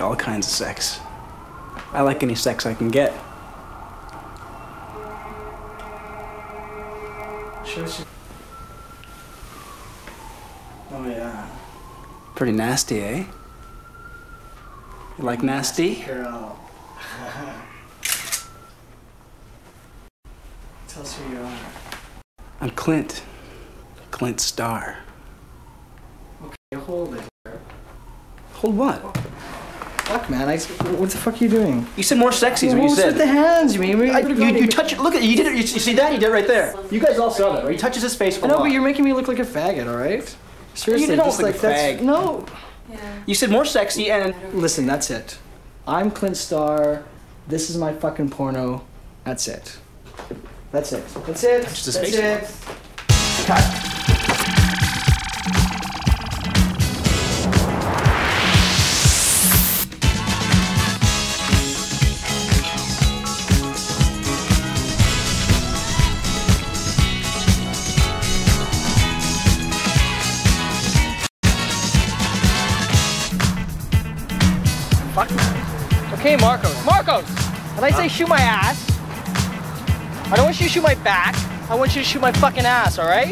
all kinds of sex. I like any sex I can get. Sure. Oh yeah. Pretty nasty, eh? You like nasty? Girl. Tell us who you are. I'm Clint. Clint Star. Okay, hold it. Hold what? Fuck, man. What the fuck are you doing? You said more sexy is what you said. What's with the hands, you mean? You touch it. Look at it. You did it. You see that? You did it right there. You guys all saw that, right? He touches his face a lot. No, but you're making me look like a faggot, all right? Seriously, you don't just look like a fag. No. Yeah. You said more sexy and... Listen, that's it. I'm Clint Star. This is my fucking porno. That's it. That's it. That's it. Touches his That's face. it. Cut. Fuck. Okay, Marcos. Marcos! When I say shoot my ass, I don't want you to shoot my back. I want you to shoot my fucking ass, alright?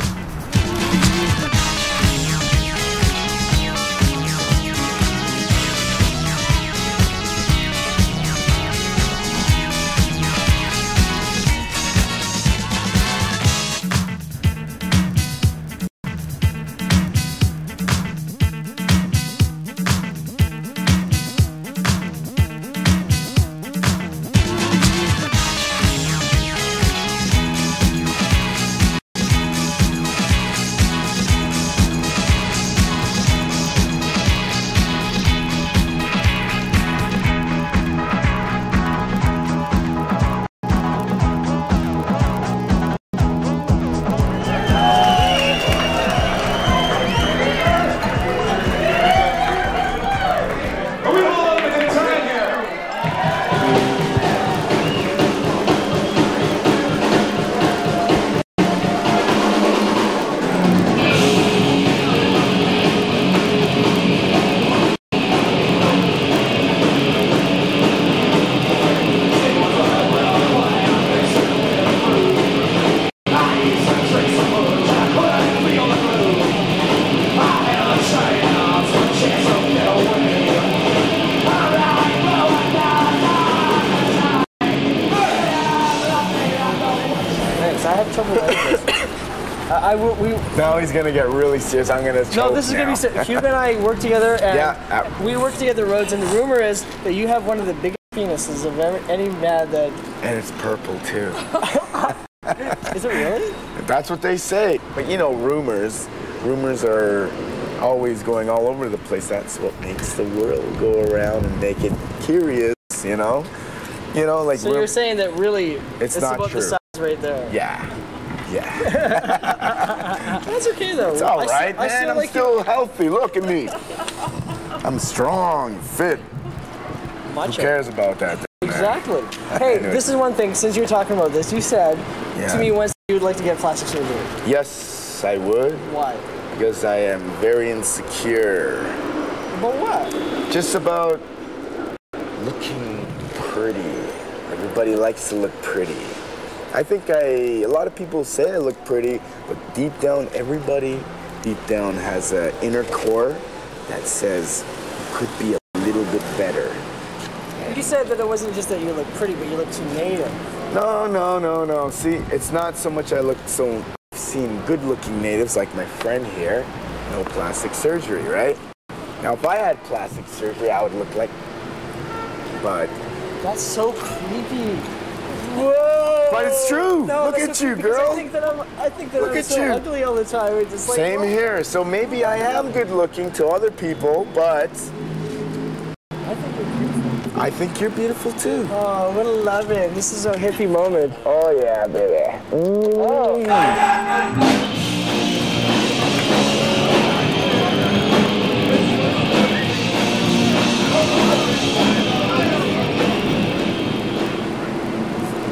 Now he's gonna get really serious. I'm gonna choke. No, this is gonna be serious. Hugo and I work together, and we work together roads. And the rumor is that you have one of the biggest penises of any man that. And it's purple too. Is it really? That's what they say. But you know, rumors are always going all over the place. That's what makes the world go around and make it curious. You know, like. So you're saying that really it's not about true. The size right there. Yeah. That's okay though. It's all right, man. I'm still healthy. Look at me. I'm strong, fit. Macho. Who cares about that? Exactly. Hey, this is one thing. Since you're talking about this, you said to me once you would like to get plastic surgery. Yes, I would. Why? Because I am very insecure. About what? Just about looking pretty. Everybody likes to look pretty. I think a lot of people say I look pretty, but deep down, everybody deep down has an inner core that says you could be a little bit better. You said that it wasn't just that you look pretty, but you look too native. No. See, it's not so much I look so... I've seen good-looking natives like my friend here, no plastic surgery, right? Now, if I had plastic surgery, I would look like... But... That's so creepy. Whoa! But it's true. No, look at you, girl. I think that look I'm at so you. ugly all the time. It's just like, same here. So maybe I am good-looking to other people, but I think you're beautiful. I think you're beautiful too. Oh, what a loving. This is a hippie moment. Oh yeah, baby. Oh.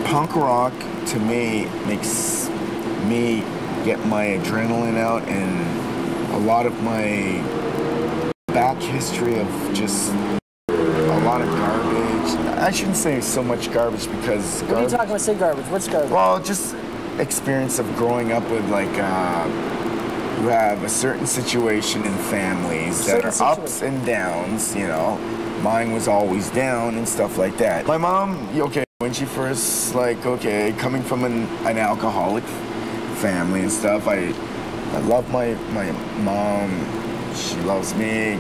Punk rock, to me, makes me get my adrenaline out, and a lot of my back history of just a I shouldn't say so much garbage because. What are you talking about? Say garbage. What's garbage? Well, just experience of growing up with like you have a certain situation in families that are ups and downs. You know, mine was always down and stuff like that. My mom, okay, when she first coming from an alcoholic family and stuff, I love my mom. She loves me,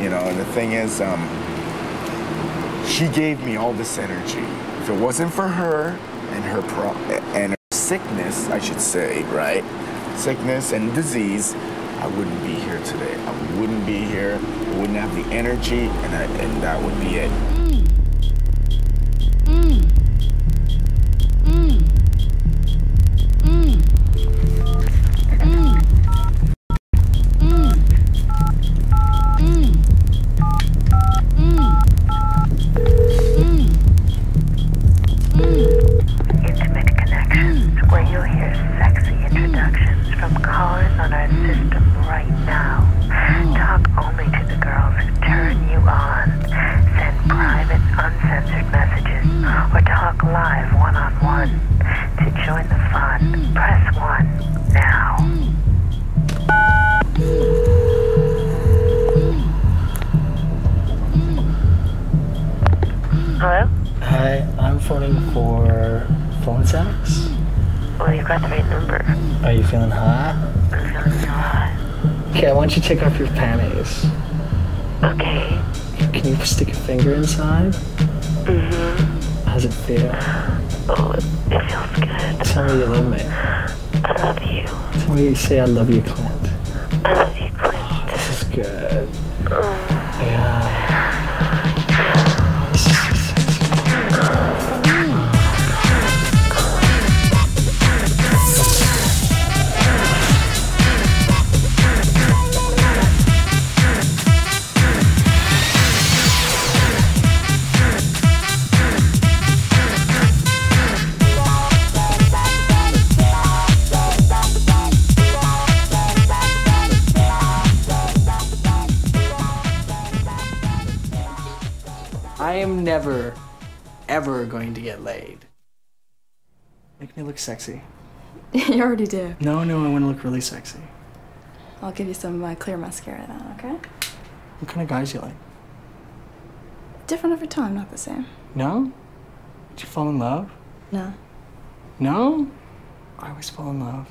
you know. And the thing is, she gave me all this energy. If it wasn't for her and her sickness, I should say, right? Sickness and disease, I wouldn't be here today. I wouldn't be here. I wouldn't have the energy, and that would be it. Hello? Hi, I'm phoning for phone sex. Well, you've got the right number. Are you feeling hot? I'm feeling so hot. Okay, I want you to take off your panties. Okay. Can you stick a finger inside? Mm-hmm. How's it feel? Oh, it feels good. Tell me you love me. I love you. Tell me you say I love you, Clint. I love you, Clint. Oh, this is good. Oh. Yeah. I am never, ever going to get laid. Make me look sexy. You already do. No, I want to look really sexy. I'll give you some of my clear mascara then, okay? What kind of guys you like? Different every time, not the same. No? Did you fall in love? No. No? I always fall in love.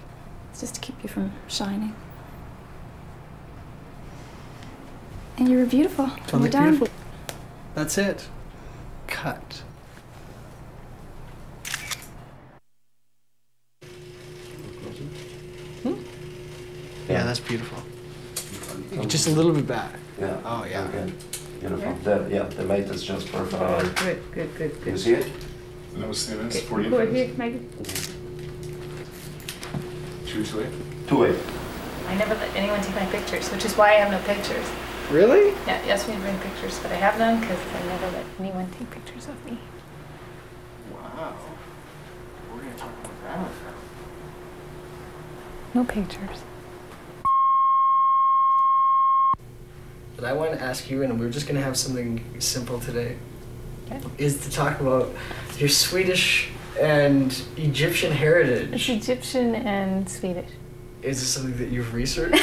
It's just to keep you from shining. And you were beautiful. Do I look done. beautiful? That's it. Cut. Yeah, that's beautiful. Just a little bit back. Yeah. Oh, yeah. Okay. Beautiful. The mate is just perfect. Good. You see it? No Stevens, 40 Go ahead, Megan. 228. 2-8. I never let anyone take my pictures, which is why I have no pictures. Really? Yeah, you asked me to bring pictures, but I have none because I never let anyone take pictures of me. Wow. We're going to talk about that. No pictures. But I want to ask you, and we're just going to have something simple today, Okay. is to talk about your Swedish and Egyptian heritage. It's Egyptian and Swedish. Is this something that you've researched?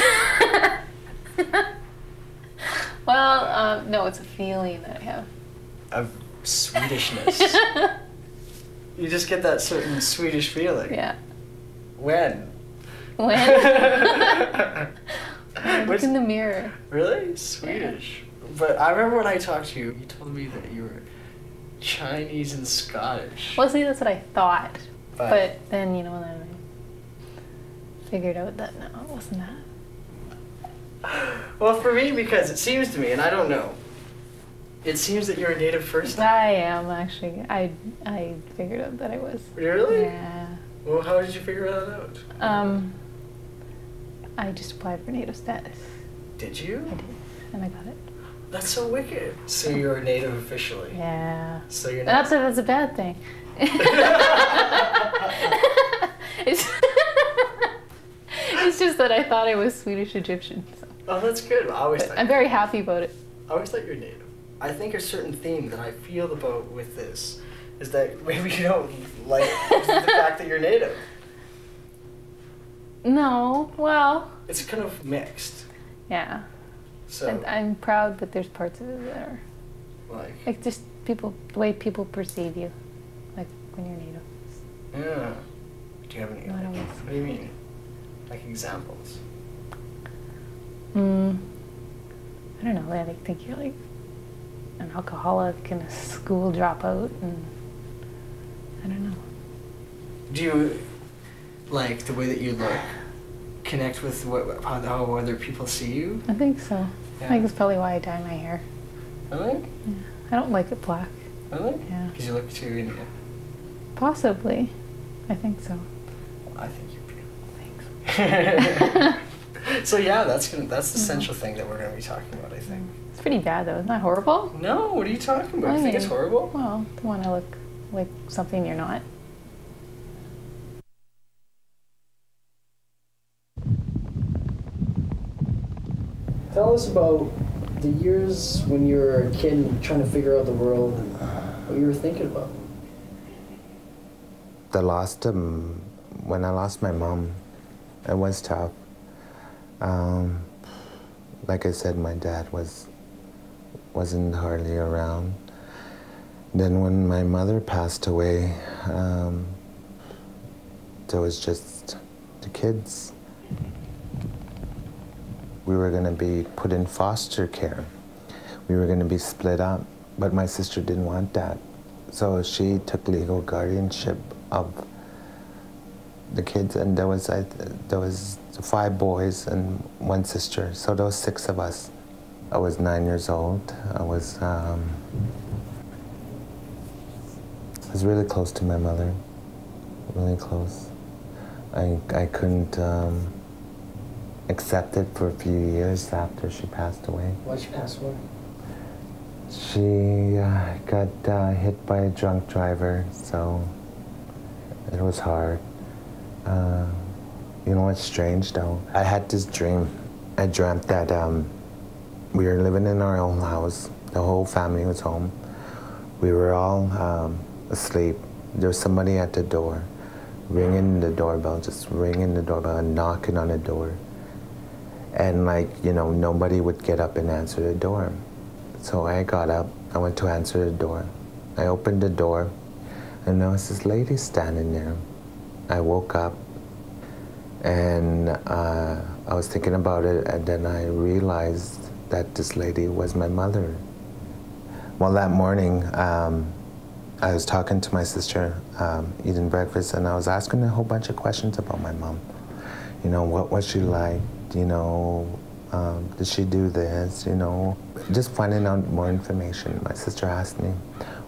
Well, no, it's a feeling that I have. Of Swedishness. You just get that certain Swedish feeling. Yeah. When? When? I look in the mirror. Really? Swedish. Yeah. But I remember when I talked to you, you told me that you were Chinese and Scottish. Well, see, that's what I thought. But But then, you know, then I figured out that no, it wasn't that. well, for me, because it seems to me, and I don't know, it seems that you're a native first. I am, actually. I figured out that I was. Really? Yeah. Well, how did you figure that out? I just applied for native status. Did you? I did, and I got it. That's so wicked. So you're a native officially. Yeah. So you're not. That's a bad thing. It's just that I thought I was Swedish Egyptian. So. Oh, that's good. I always thought I'm very happy about it. I always thought you were native. I think a certain theme that I feel about with this is that maybe you don't like the fact that you're Native. No, well. It's kind of mixed. Yeah. So I'm proud, but there's parts of it that are like just people, the way people perceive you, like when you're Native. yeah. Do you have any? Not always. What do you mean? Like examples? I don't know. I think you're like an alcoholic and a school dropout, and I don't know. Do you like the way that you look? Connect with how other people see you? I think so. Yeah. I think it's probably why I dye my hair. Really? Yeah. I don't like it black. Really? Yeah. Because you look too Indian. Possibly. I think so. Well, I think you're beautiful. Thanks. So yeah, that's the essential thing that we're going to be talking about, I think. It's pretty bad though. Isn't that horrible? No, what are you talking about? You think it's horrible? Well, to want to look like something you're not. Tell us about the years when you were a kid and trying to figure out the world and what you were thinking about. When I lost my mom, it was tough. Like I said, my dad wasn't hardly around. Then when my mother passed away, there was just the kids. We were going to be put in foster care. We were going to be split up, but my sister didn't want that. So she took legal guardianship of the kids, and there was 5 boys and 1 sister, so there was 6 of us. I was 9 years old. I was really close to my mother, really close. I couldn't accept it for a few years after she passed away. Why'd she pass away? She got hit by a drunk driver, so it was hard. You know what's strange though? I had this dream. I dreamt that we were living in our own house. The whole family was home. We were all asleep. There was somebody at the door, ringing the doorbell, just ringing the doorbell and knocking on the door. And nobody would get up and answer the door. So I got up, I went to answer the door. I opened the door, and there was this lady standing there. I woke up, and I was thinking about it, and then I realized that this lady was my mother. Well, that morning, I was talking to my sister, eating breakfast, and I was asking her a whole bunch of questions about my mom. What was she like? Did she do this? Just finding out more information. My sister asked me,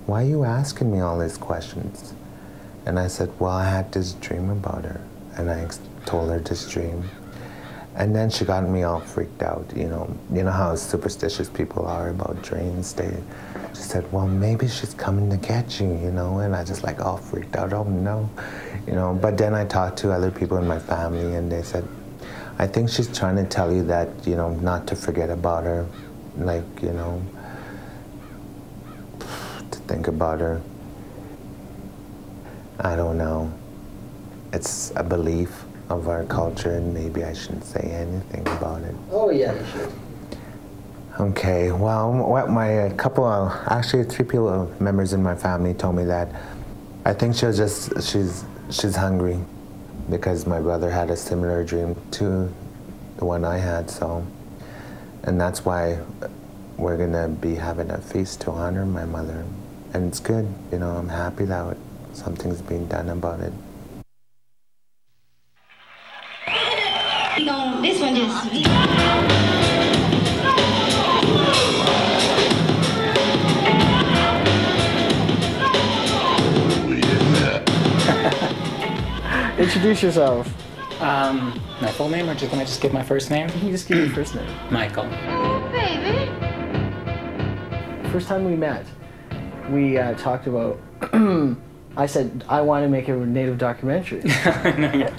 "Why are you asking me all these questions?" And I said, "Well, I had this dream about her." And I told her this dream. And then she got me all freaked out. You know how superstitious people are about dreams. She said, "Well, maybe she's coming to get you," and I just all freaked out. Oh no, But then I talked to other people in my family, and they said, "I think she's trying to tell you that, not to forget about her, to think about her." I don't know. It's a belief of our culture, and maybe I shouldn't say anything about it. Oh yeah, you should. Okay, well, actually 3 members in my family told me that I think she's hungry, because my brother had a similar dream to the one I had, and that's why we're gonna be having a feast to honor my mother, and it's good, I'm happy that something's being done about it. This one just... Introduce yourself. My full name, or can I just give my first name? You just give your first name. Michael. Baby. First time we met, we talked about. I said I want to make a Native documentary. No, yeah.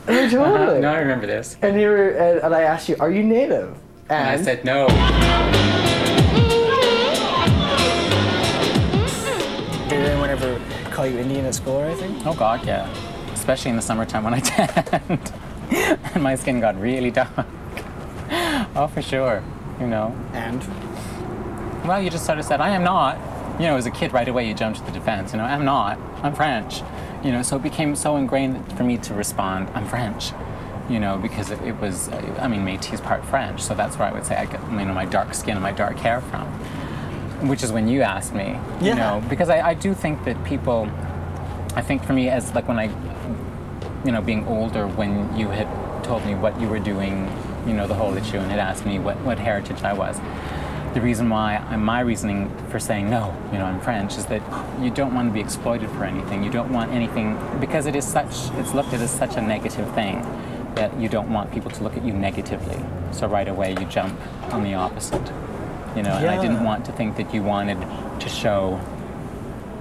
Totally. No, I remember this. And and I asked you, "Are you Native?" And I said no. call you Indian at school or anything? Oh God, yeah. Especially in the summertime when I tanned and my skin got really dark. Oh, for sure. You know. And? Well, you just sort of said, I am not. You know, as a kid, right away you jumped to the defense. You know, I'm not. I'm French. You know, so it became so ingrained for me to respond, I'm French. You know, because it was, I mean, Métis part French, so that's where I would say I get, you know, my dark skin and my dark hair from. Which is when you asked me, you know, because I do think that people, I think for me as like when I, you know, being older, when you had told me what you were doing, you know, the whole issue, and had asked me what heritage I was, the reason why, my reasoning for saying no, you know, I'm French, is that you don't want to be exploited for anything. You don't want anything, because it is such, it's looked at as such a negative thing, that you don't want people to look at you negatively. So right away you jump on the opposite, you know, and I didn't want to think that you wanted to show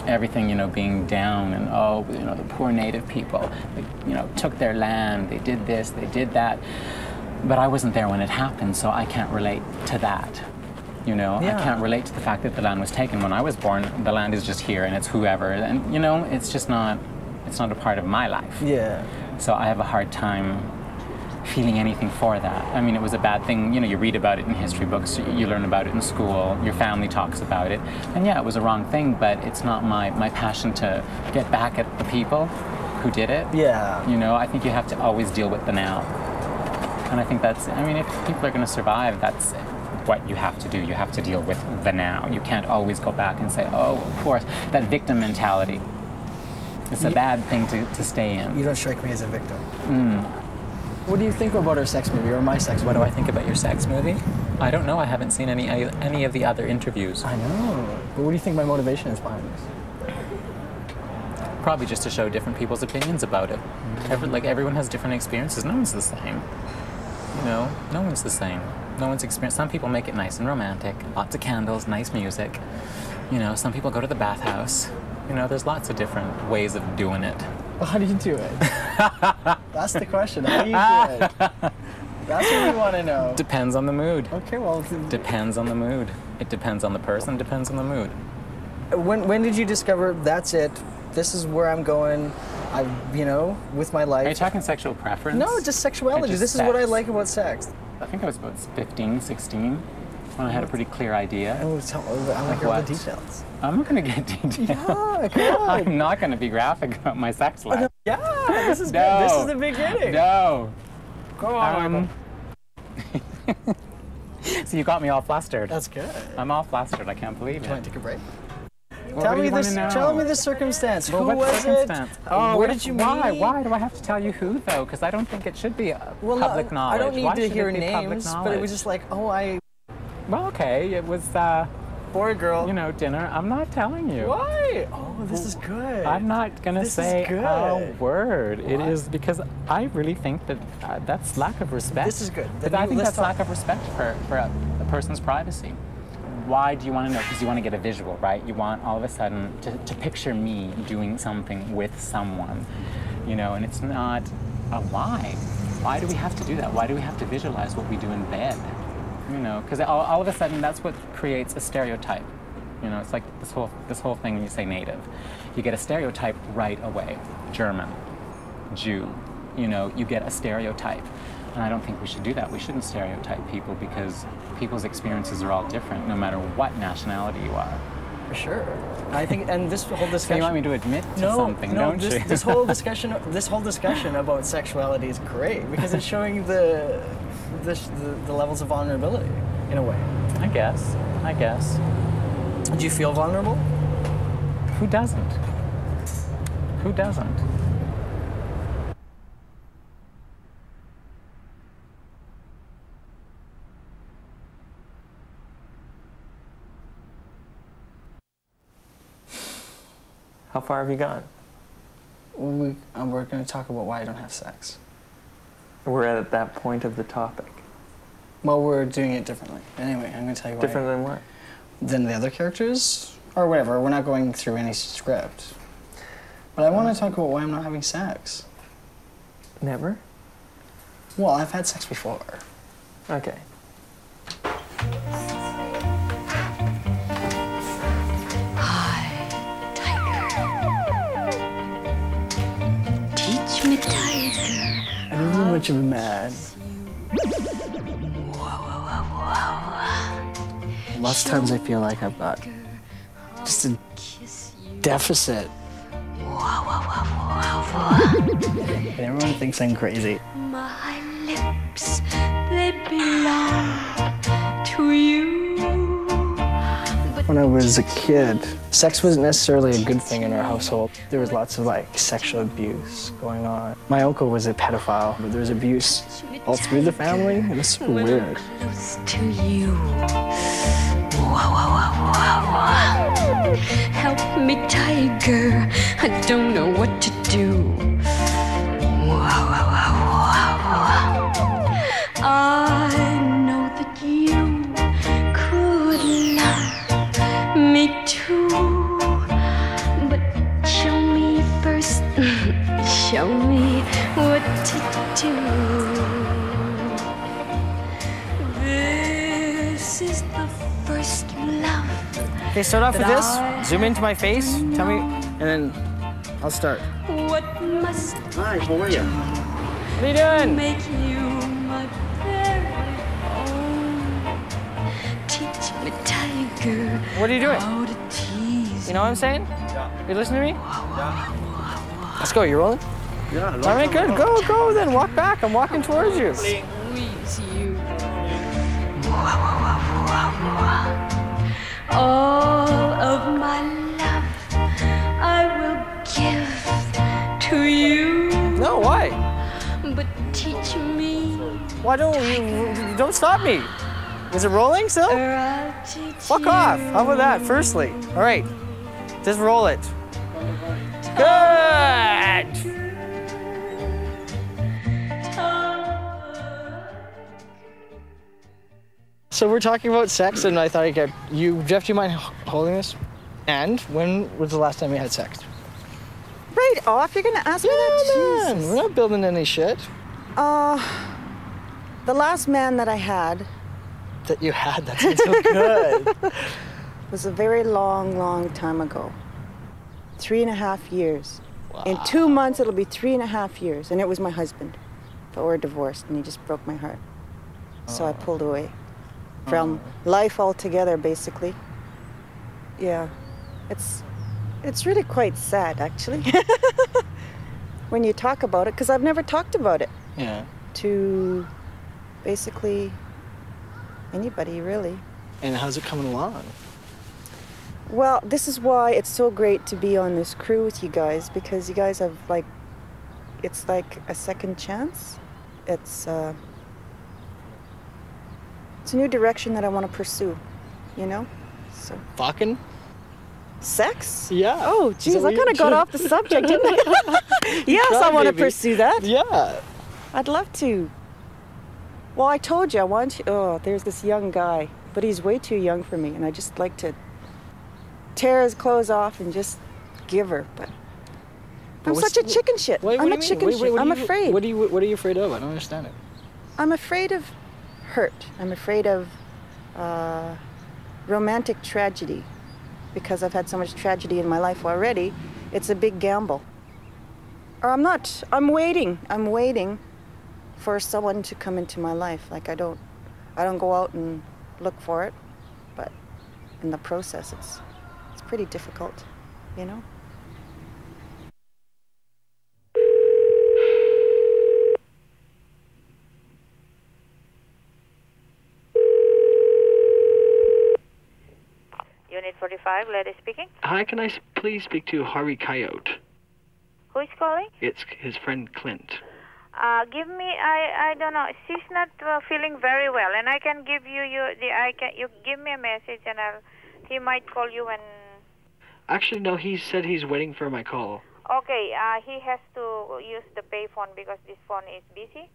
everything, you know, being down and, oh, you know, the poor native people, they, you know, took their land, they did this, they did that. But I wasn't there when it happened, so I can't relate to that. You know, I can't relate to the fact that the land was taken. When I was born, the land is just here and it's whoever. And, you know, it's just not, it's not a part of my life. Yeah. So I have a hard time feeling anything for that. I mean, it was a bad thing. You know, you read about it in history books, you learn about it in school, your family talks about it. And yeah, it was a wrong thing, but it's not my passion to get back at the people who did it. Yeah. You know, I think you have to always deal with the now. And I think that's, I mean, if people are going to survive, that's what you have to do. You have to deal with the now. You can't always go back and say, oh, of course, that victim mentality. It's a bad thing to stay in. You don't strike me as a victim. What do you think about our sex movie, or my sex movie? What do I think about your sex movie? I don't know. I haven't seen any of the other interviews. I know. But what do you think my motivation is behind this? Probably just to show different people's opinions about it. Everyone has different experiences. No one's the same. You know, no one's the same. No one's experience. Some people make it nice and romantic, lots of candles, nice music. You know, some people go to the bathhouse. You know, there's lots of different ways of doing it. Well, how do you do it? That's the question. How do you do it? That's what we want to know. Depends on the mood. Okay, well... Depends on the mood. It depends on the person, depends on the mood. When did you discover, that's it, this is where I'm going, you know, with my life? Are you talking sexual preference? No, just sexuality. Just this is what I like about sex. I think I was about 15, 16, when I had a pretty clear idea. Oh, I want to hear all the details. I'm not going to get details. Yeah, come on. I'm not going to be graphic about my sex life. Yeah, this is no. good. This is the beginning. No. Go on. So you got me all flustered. That's good. I'm all flustered. I can't believe it. Do you want to take a break? Well, Tell me the circumstance. Well, who was circumstance? it? Oh, where did you meet? Why do I have to tell you who, though? Because I don't think it should be public knowledge. I don't need why to hear it be names, but it was just like, oh, Well, okay, it was, boy, girl. You know, dinner. I'm not telling you. Why? Oh, this is good. I'm not gonna say a word. What? It is because I really think that that's lack of respect. This is good. But I think that's lack of respect for a person's privacy. Why do you want to know? Because you want to get a visual, right? You want all of a sudden to picture me doing something with someone, you know, and it's not a lie. Why do we have to do that? Why do we have to visualize what we do in bed? You know, because all of a sudden that's what creates a stereotype. You know, it's like this whole thing when you say native. You get a stereotype right away. German, Jew, you know, you get a stereotype. And I don't think we should do that. We shouldn't stereotype people because people's experiences are all different no matter what nationality you are. For sure. I think, and this whole discussion... So you want me to admit to something, don't you? This whole discussion about sexuality is great because it's showing the levels of vulnerability in a way. I guess. Do you feel vulnerable? Who doesn't? Who doesn't? How far have you gone? We're going to talk about why I don't have sex. We're at that point of the topic. Well, we're doing it differently. Anyway, I'm going to tell you why. Different than what? Than the other characters? Or whatever. We're not going through any script. But I want to talk about why I'm not having sex. Never? Well, I've had sex before. Okay. me tighter. I'm really much of a man. Lots of times I feel like I've got just a deficit. And everyone thinks I'm crazy. My lips, they belong to you. When I was a kid, sex wasn't necessarily a good thing in our household. There was lots of like sexual abuse going on. My uncle was a pedophile, but there was abuse all through the family. It was so weird. Close to you. Help me, tiger. I don't know what to do. I know that you could love me too, but show me first. Show me what to do. This is the first love. Okay, start off with this. Zoom into my face. Tell me. And then I'll start. What must Hi, how are you? What are you doing? make you my very own? Teach me, tiger. What are you doing? How to tease You know what I'm saying? You listening to me? Let's go. You rolling? Yeah, All right, good. Go. Then walk back. I'm walking towards you. squeeze you. All of my love I will give to you. No, why? But teach me, Why don't you? Don't stop me. Is it rolling still? or I'll teach Fuck you. off. How about that? Firstly. All right. Just roll it. Good. So we're talking about sex, and I thought I'd get you. Jeff, do you mind holding this? And when was the last time you had sex? Right off, you're gonna ask me that? Man, Jesus. we're not building any shit. The last man that I had That you had, that sounds so good. was a very long, long time ago. 3.5 years. In 2 months, it'll be 3.5 years, and it was my husband. But we're divorced, and he just broke my heart. So I pulled away from life altogether, basically. Yeah, it's really quite sad, actually, when you talk about it, because I've never talked about it Yeah. to basically anybody, really. And how's it coming along? Well, this is why it's so great to be on this crew with you guys, because you guys have it's like a second chance. It's a new direction that I want to pursue, you know? So. Fucking? Sex? Yeah. Oh, Is geez, that what I kind you- of got off the subject, didn't I? Yes, I want to baby. pursue that. Yeah. I'd love to. Well, I told you, I want you. Oh, there's this young guy, but he's way too young for me, and I just like to tear his clothes off and just give her, but I'm what's- such a chicken shit. Wait, what I'm do a you mean? chicken Wait, shit. what I'm do you- afraid. What are you afraid of? I don't understand it. I'm afraid of hurt. I'm afraid of romantic tragedy, because I've had so much tragedy in my life already. It's a big gamble. Or I'm not. I'm waiting. I'm waiting for someone to come into my life. Like I don't go out and look for it, but in the process, it's pretty difficult, you know. Unit 45, lady speaking. Hi, can I please speak to Harvey Coyote? Who is calling? It's his friend Clint. Give me, I don't know. She's not feeling very well, and I can give you you give me a message, and he might call you when. Actually, no, he said he's waiting for my call. Okay, he has to use the payphone because this phone is busy.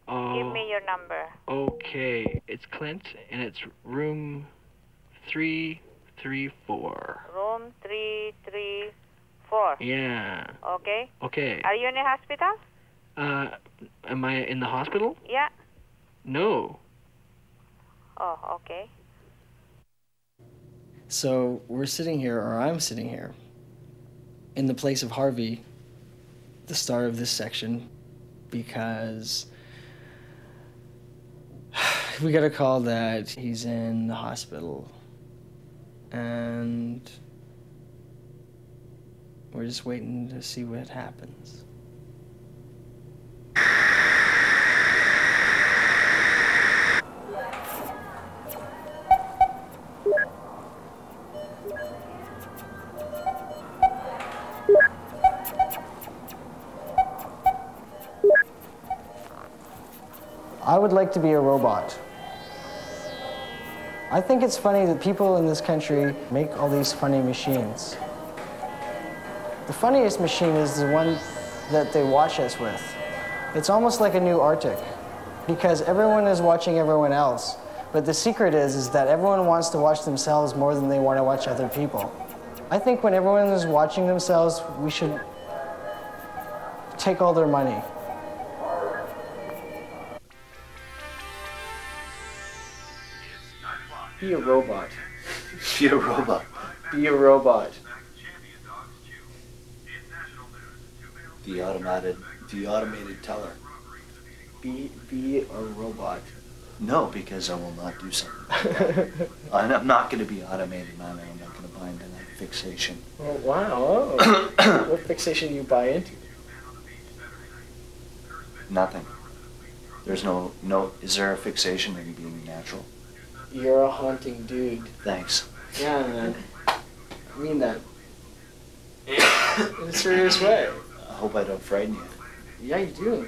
Give me your number. Okay, it's Clint, and it's room 334. Room 334. Yeah. Okay. Okay. Are you in a hospital? Am I in the hospital? Yeah. No. Oh, okay. So we're sitting here, or I'm sitting here, in the place of Harvey, the star of this section because we got a call that he's in the hospital and we're just waiting to see what happens. I would like to be a robot. I think it's funny that people in this country make all these funny machines. The funniest machine is the one that they watch us with. It's almost like a new Arctic, because everyone is watching everyone else. But the secret is that everyone wants to watch themselves more than they want to watch other people. I think when everyone is watching themselves, we should take all their money. Be a robot. Be a robot. Be a robot. The automated teller. Be a robot. No, because I will not do something like that. I'm not going to be automated, man. I'm not going to buy into that fixation. Oh, wow. Oh. What fixation do you buy into? Nothing. There's no, is there a fixation in being natural? You're a haunting dude. Thanks. Yeah, man. I mean that. In a serious way. I hope I don't frighten you. Yeah, you do.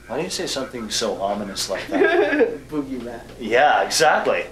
Why do you say something so ominous like that? Boogeyman. Yeah, exactly.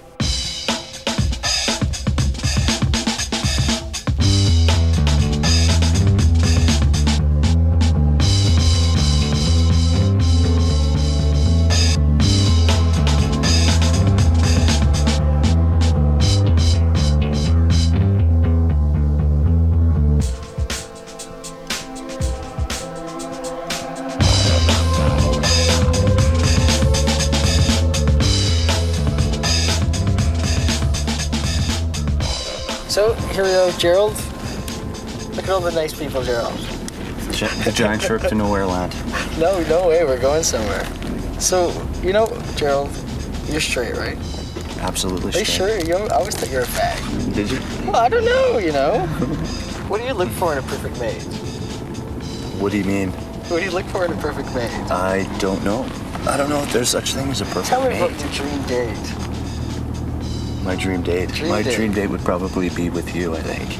So, here we go, Gerald. Look at all the nice people, Gerald. The giant trip to nowhere land. No way, we're going somewhere. So, you know, Gerald, you're straight, right? Absolutely Are you straight. sure? I always thought you were a fag. Did you? Well, I don't know, you know. What do you look for in a perfect mate? What do you mean? What do you look for in a perfect mate? I don't know. I don't know if there's such thing as a perfect Tell me mate. about your dream date. My dream date? Dream date would probably be with you, I think.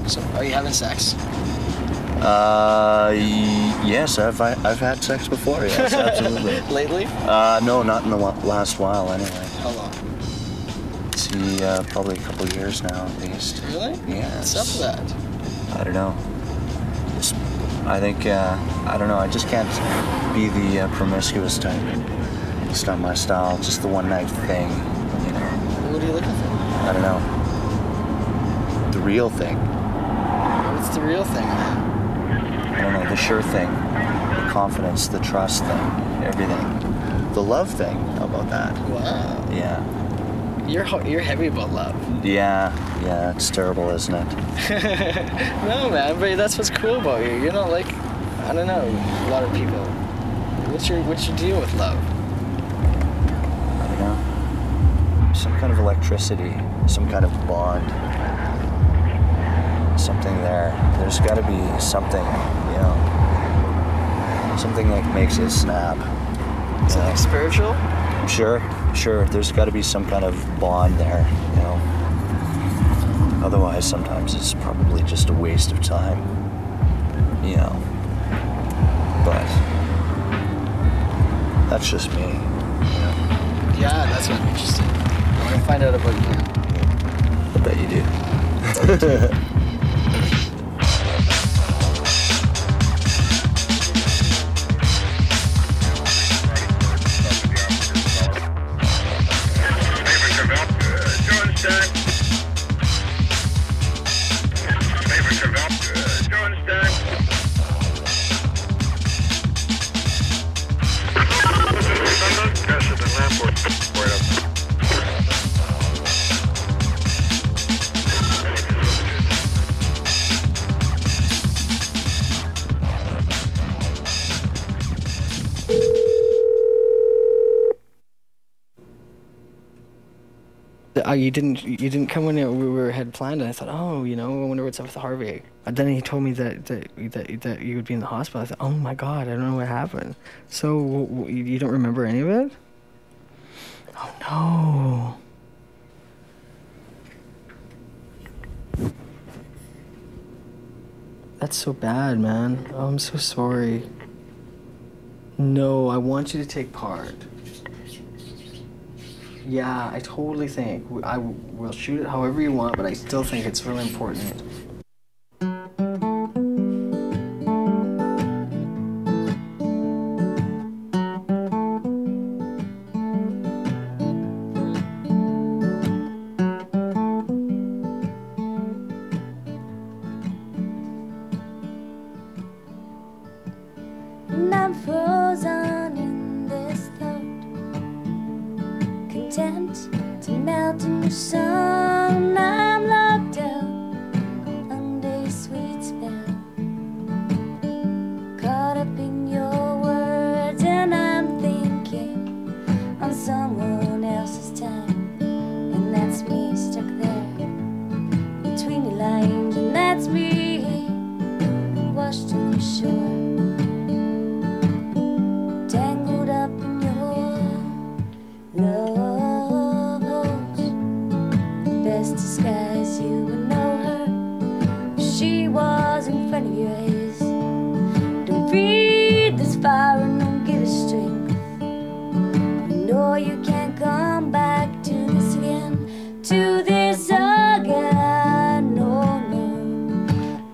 So, are you having sex? Yes, I've had sex before, yes, absolutely. Lately? No, not in the last while, anyway. How long? See, probably a couple of years now, at least. Really? Yeah. What's up with that? I don't know. I think, I don't know, I just can't be the promiscuous type. It's not my style, just the one night thing, you know. What are you looking for? I don't know. The real thing. What's the real thing? I don't know, the sure thing. The confidence, the trust thing, everything. The love thing, how about that? Wow. Yeah. You're heavy about love. Yeah, it's terrible, isn't it? No, man, but that's what's cool about you. You're not like, I don't know, a lot of people. What's your deal with love? I don't know. Some kind of electricity, some kind of bond. Something there. There's got to be something, you know. Something that makes it snap. Something spiritual? Sure. There's got to be some kind of bond there, you know. Otherwise, sometimes it's probably just a waste of time, you know. But that's just me. You know? Yeah, that's what I'm interested in. I want to find out about you. I bet you do. you didn't come when we had planned, and I thought, oh, you know, I wonder what's up with Harvey. And then he told me that you would be in the hospital. I thought, oh my God, I don't know what happened. So you don't remember any of it? Oh no. That's so bad, man. Oh, I'm so sorry. No, I want you to take part. Yeah, I totally think. I will shoot it however you want, but I still think it's really important. And I'm frozen in this thought, content to melt in the sun. I'm locked out under your sweet spell, caught up in your words, and I'm thinking on someone else's time, and that's me stuck there between the lines, and that's me washed on the shore. Love holds the best disguise. You would know her. She was in front of your eyes. Don't read this fire and don't give it strength. You know you can't come back to this again. To this again. No, no.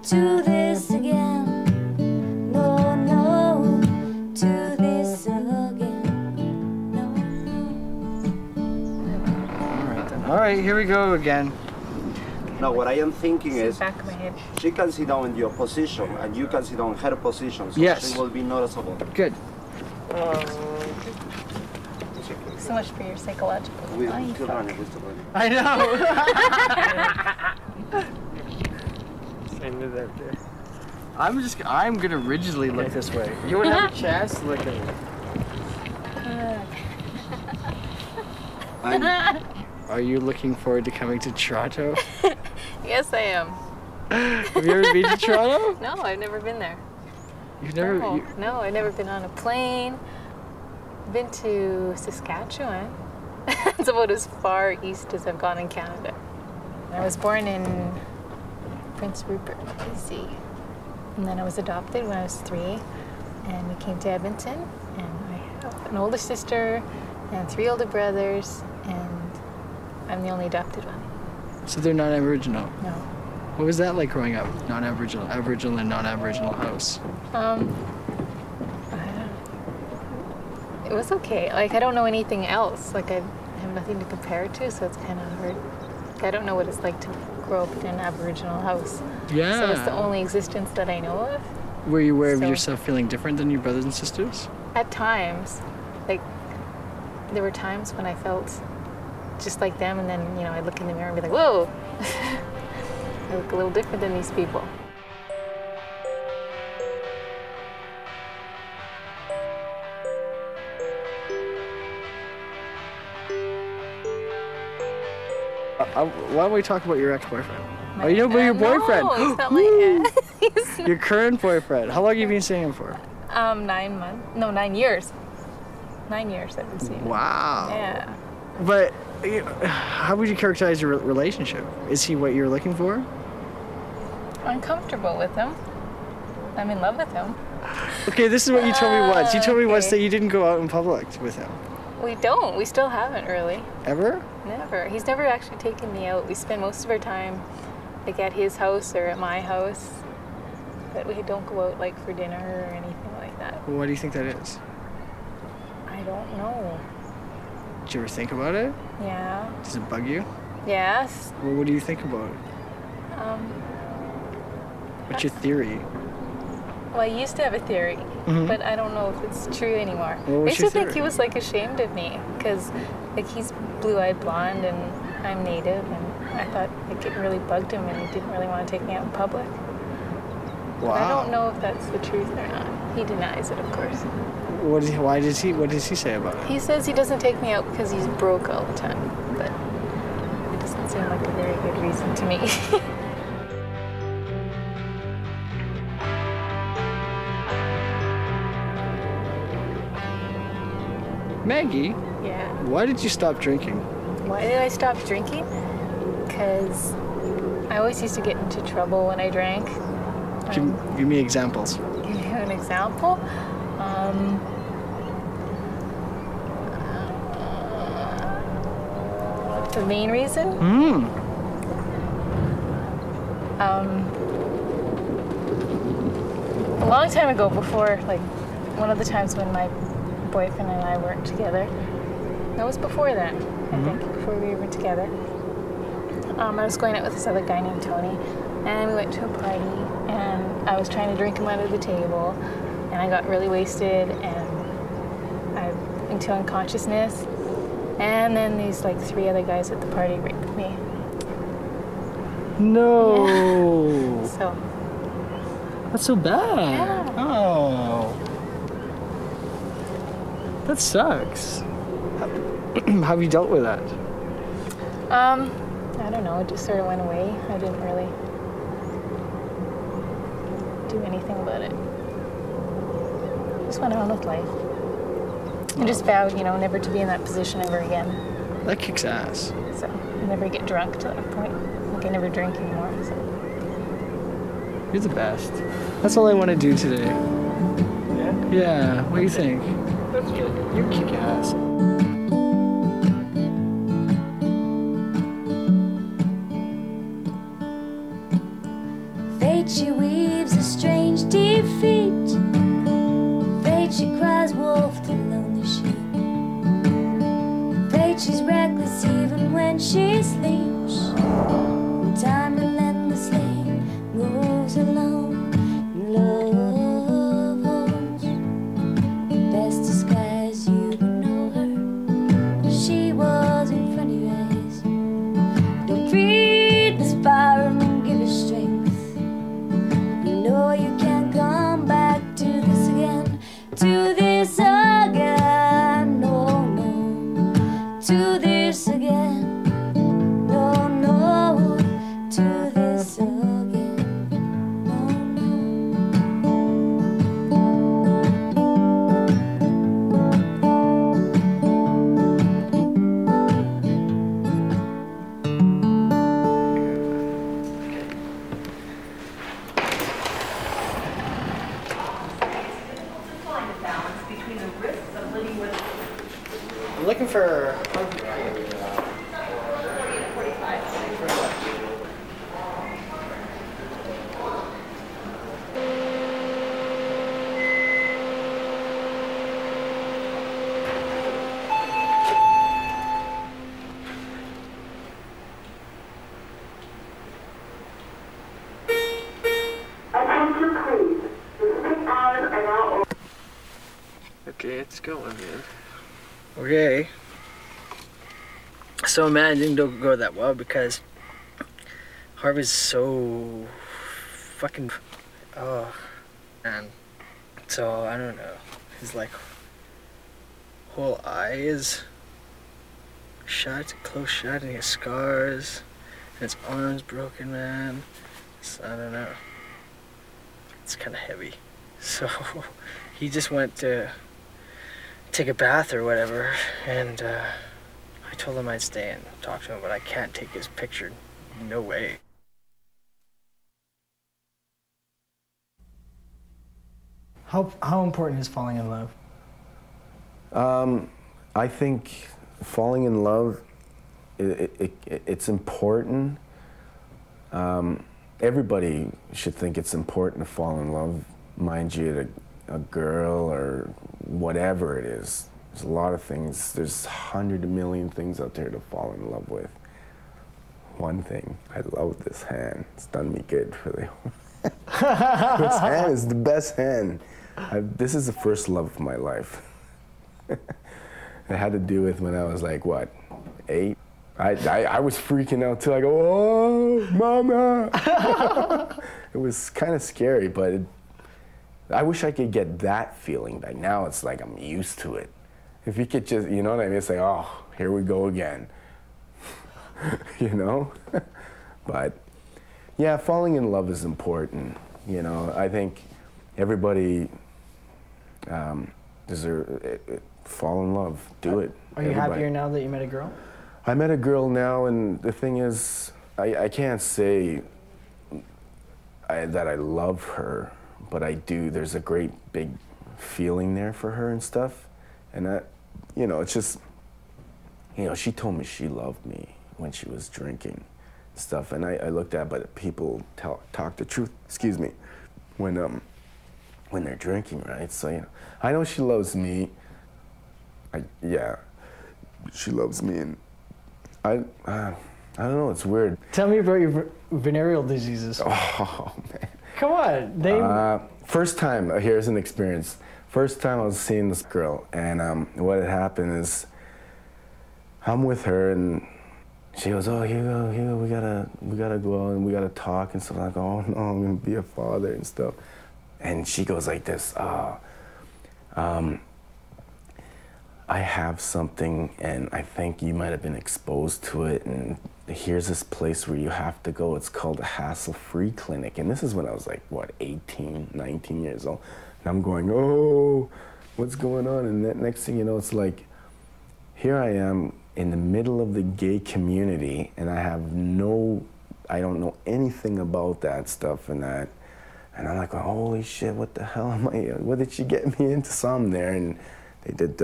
To this again. No, no. To this again. All right, here we go again. No, what I am thinking is, back of my head. she can sit down in your position, and you can sit down in her position, so Yes. she will be noticeable. Good. So much for your psychological. We Oh, you still fuck. running, we still running. I know. Same as that there. I'm gonna rigidly look this way. You would have a chance to look at me. Are you looking forward to coming to Toronto? Yes, I am. Have you ever been to Toronto? No, I've never been there. You've never. No, I've never been on a plane. Been to Saskatchewan. It's about as far east as I've gone in Canada. I was born in Prince Rupert, BC. And then I was adopted when I was 3. And we came to Edmonton. And I have an older sister and 3 older brothers. And I'm the only adopted one. So they're non-Aboriginal? No. What was that like growing up? Non-Aboriginal, Aboriginal and non-Aboriginal house? I don't know. It was okay. Like, I don't know anything else. Like, I have nothing to compare it to, so it's kind of hard. Like, I don't know what it's like to grow up in an Aboriginal house. Yeah. So it's the only existence that I know of. Were you aware of So- yourself feeling different than your brothers and sisters? At times, like, there were times when I felt just like them, and then, you know, I'd look in the mirror and be like, whoa, I look a little different than these people. Why don't we talk about your ex-boyfriend? Oh, you know about your boyfriend? No, he's not my Your current boyfriend. How long have you been seeing him for? 9 months. No, 9 years. 9 years I've been seeing him. Wow. Yeah. But how would you characterize your relationship? Is he what you're looking for? I'm comfortable with him. I'm in love with him. Okay, this is what you told me once. You told me once okay. that you didn't go out in public with him. We don't. We still haven't really. Ever? Never. He's never actually taken me out. We spend most of our time like at his house or at my house. But we don't go out like for dinner or anything like that. Well, what do you think that is? I don't know. Did you ever think about it? Yeah. Does it bug you? Yes. Well, what do you think about it? What's your theory? Well, I used to have a theory, but I don't know if it's true anymore. What I was used your to think theory? he was like ashamed of me because like he's blue-eyed blonde and I'm native, and I thought like it really bugged him and he didn't really want to take me out in public. But I don't know if that's the truth or not. He denies it, of course. What does he say about it? He says he doesn't take me out because he's broke all the time, but seem like a very good reason to me. Maggie? Yeah. Why did you stop drinking? Why did I stop drinking? Because I always used to get into trouble when I drank. Give me examples. Give you an example? What's the main reason? A long time ago, before, like, one of the times when my boyfriend and I weren't together, that was before that, I think, before we were together. I was going out with this other guy named Tony, and we went to a party, and I was trying to drink him under the table, and I got really wasted, and I into unconsciousness, and then these like 3 other guys at the party raped me. No. Yeah. So. That's so bad. Yeah. Oh. That sucks. How have you dealt with that? I don't know, it just sort of went away. I didn't really do anything about it. Just went on with life. I just vowed, you know, never to be in that position ever again. That kicks ass. So, I never get drunk to that point. Like, I never drink anymore, so. You're the best. That's all I want to do today. Yeah? Yeah, what do you think? That's good. You kick ass. Fate, she weaves a strange defeat. Fate, she cries wolf to lonely sheep. Fate, she's reckless even when she sleeps. Time relentlessly moves along. Love holds best disguise you would know her. She was in front of your eyes. Don't feed this fire and give her strength. You know you can't come back to this again. To this again. No, no. To this again. No, no. To this again. I'm looking for Okay, it's going, man. Okay. So man, it didn't go that well because Harvey's so fucking, oh man. So I don't know. His like whole eye is shut, close shut, and he has scars, and his arm's broken, man. So I don't know. It's kind of heavy. So he just went to take a bath or whatever, and I told him I'd stay and talk to him, but I can't take his picture. No way. How important is falling in love? I think falling in love, it's important. Everybody should think it's important to fall in love, mind you, a girl or whatever it is. There's a lot of things, there's 100 million things out there to fall in love with. One thing, I love this hand. It's done me good for the This hand is the best hand. This is the first love of my life. It had to do with when I was like, what, 8? I was freaking out too. I go, oh, mama. It was kind of scary, but I wish I could get that feeling back. Now it's like I'm used to it. If you could just, you know what I mean? It's like, oh, here we go again. you know? But yeah, falling in love is important. You know, I think everybody deserves fall in love. Do it. Are you happier now that you met a girl? I met a girl now, and the thing is, I can't say that I love her, but I do. There's a great big feeling there for her and stuff. And that, you know, it's just, you know, she told me she loved me when she was drinking and stuff. And I looked at, but people talk the truth, excuse me, when they're drinking, right? So, you know, I know she loves me. Yeah, she loves me, and I don't know, it's weird. Tell me about your venereal diseases. Oh, man. Come on. First time, here's an experience. First time I was seeing this girl, and what had happened is I'm with her, and she goes, oh, Hugo, we gotta go out and we gotta talk and stuff. I'm like, oh no, I'm gonna be a father and stuff. And she goes like this, I have something, and I think you might have been exposed to it, and here's this place where you have to go. It's called a hassle-free clinic. And this is when I was like, what, 18, 19 years old. And I'm going, oh, what's going on? And the next thing you know, it's like, here I am in the middle of the gay community, and I don't know anything about that stuff and that. And I'm like, holy shit, what the hell am I, what did she get me into? So I'm there, and they did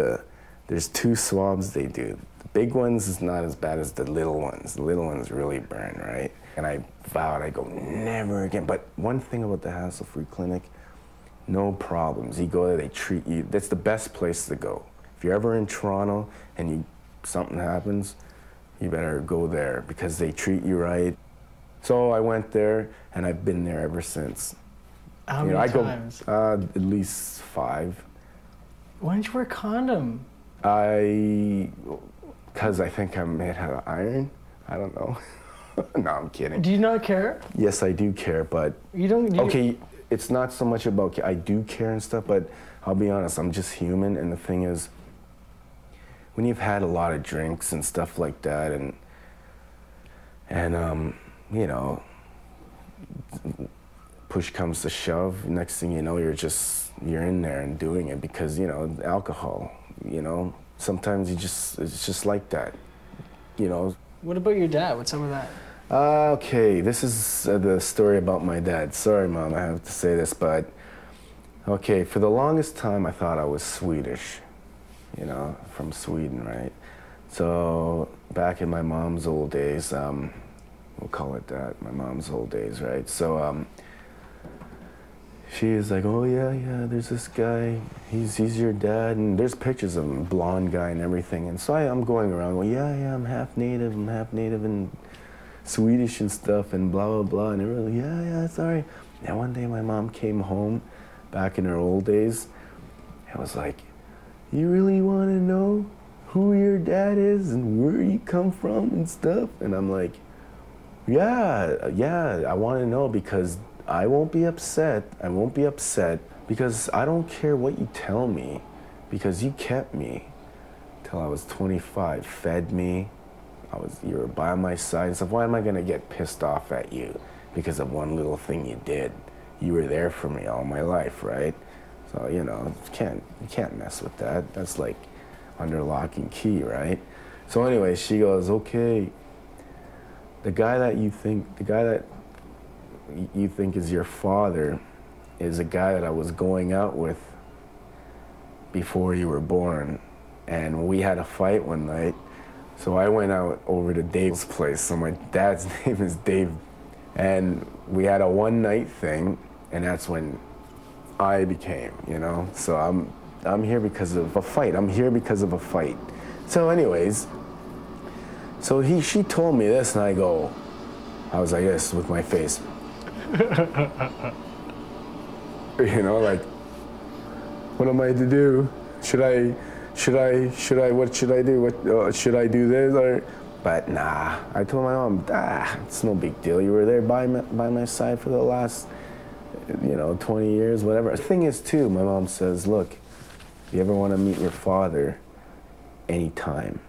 there's 2 swabs they do. The big ones is not as bad as the little ones. The little ones really burn, right? And I vowed I go never again. But one thing about the hassle-free clinic, no problems. You go there, they treat you. That's the best place to go. If you're ever in Toronto and something happens, you better go there because they treat you right. So I went there, and I've been there ever since. How many times? At least 5. Why didn't you wear a condom? Because I think I'm made out of iron. I don't know. No, I'm kidding. Do you not care? Yes, I do care, but... You don't... Okay, it's not so much about... I do care and stuff, but I'll be honest, I'm just human, and the thing is, when you've had a lot of drinks and stuff like that, and you know, push comes to shove, next thing you know, you're in there and doing it because, you know, alcohol, you know, sometimes it's just like that, you know. What about your dad? What's up with that? Okay, this is the story about my dad. Sorry, Mom, I have to say this, but okay, for the longest time, I thought I was Swedish, you know, from Sweden, right? So back in my mom's old days, we'll call it that, my mom's old days, right? So she is like, oh yeah, there's this guy, he's your dad, and there's pictures of him, blonde guy and everything. And so I'm going around, well, yeah, I'm half native and Swedish and stuff, and blah, blah, blah. And everyone, yeah, sorry. And one day my mom came home, back in her old days, I was like, you really want to know who your dad is and where you come from and stuff? And I'm like, yeah, I want to know because I won't be upset. I won't be upset because I don't care what you tell me because you kept me till I was 25, fed me. You were by my side and stuff. Why am I going to get pissed off at you because of one little thing you did? You were there for me all my life, right? So, you know, you can't mess with that. That's like under lock and key, right? So anyway, she goes, okay, the guy that you think is your father is a guy that I was going out with before you were born. And we had a fight one night. So I went out over to Dave's place. So my dad's name is Dave. And we had a one-night thing, and that's when I became, you know? So I'm here because of a fight. I'm here because of a fight. So anyways, so she told me this, and I was like this with my face. You know, like, what am I to do? What should I do? What should I do this? But nah, I told my mom, it's no big deal. You were there by my side for the last, 20 years, whatever. The thing is too, my mom says, look, if you ever want to meet your father, anytime.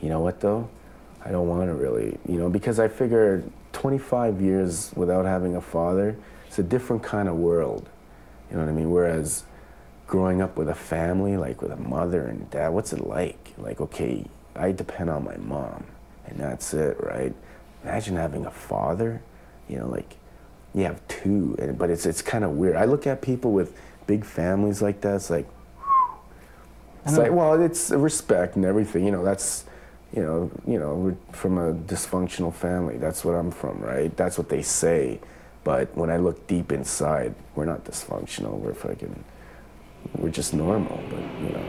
You know what though? I don't want to really, you know, because I figure 25 years without having a father, it's a different kind of world, you know what I mean? Whereas growing up with a family, like with a mother and dad, what's it like? Like, okay, I depend on my mom, and that's it, right? Imagine having a father, you know, like, you have two, but it's kind of weird. I look at people with big families like that, it's like, it's like, well, it's respect and everything, you know, that's, you know, we're from a dysfunctional family. That's what I'm from, right? That's what they say. But when I look deep inside, we're not dysfunctional. We're just normal, but, you know.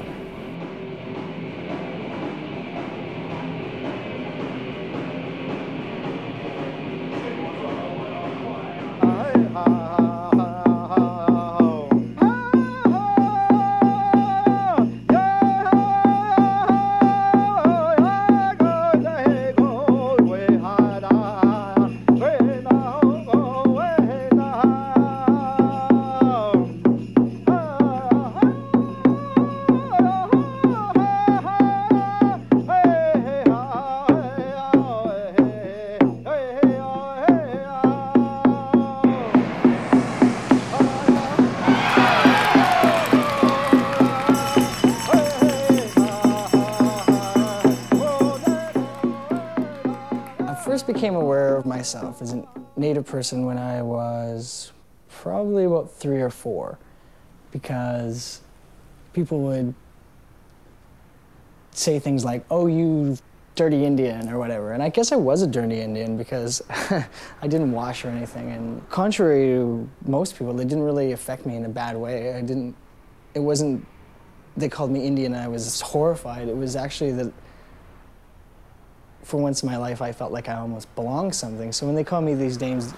Became aware of myself as a Native person when I was probably about 3 or 4, because people would say things like, oh, you dirty Indian or whatever, and I guess I was a dirty Indian because I didn't wash or anything, and contrary to most people, it didn't really affect me in a bad way. It wasn't, they called me Indian and I was horrified. It was actually that for once in my life, I felt like I almost belonged something. So when they called me these names,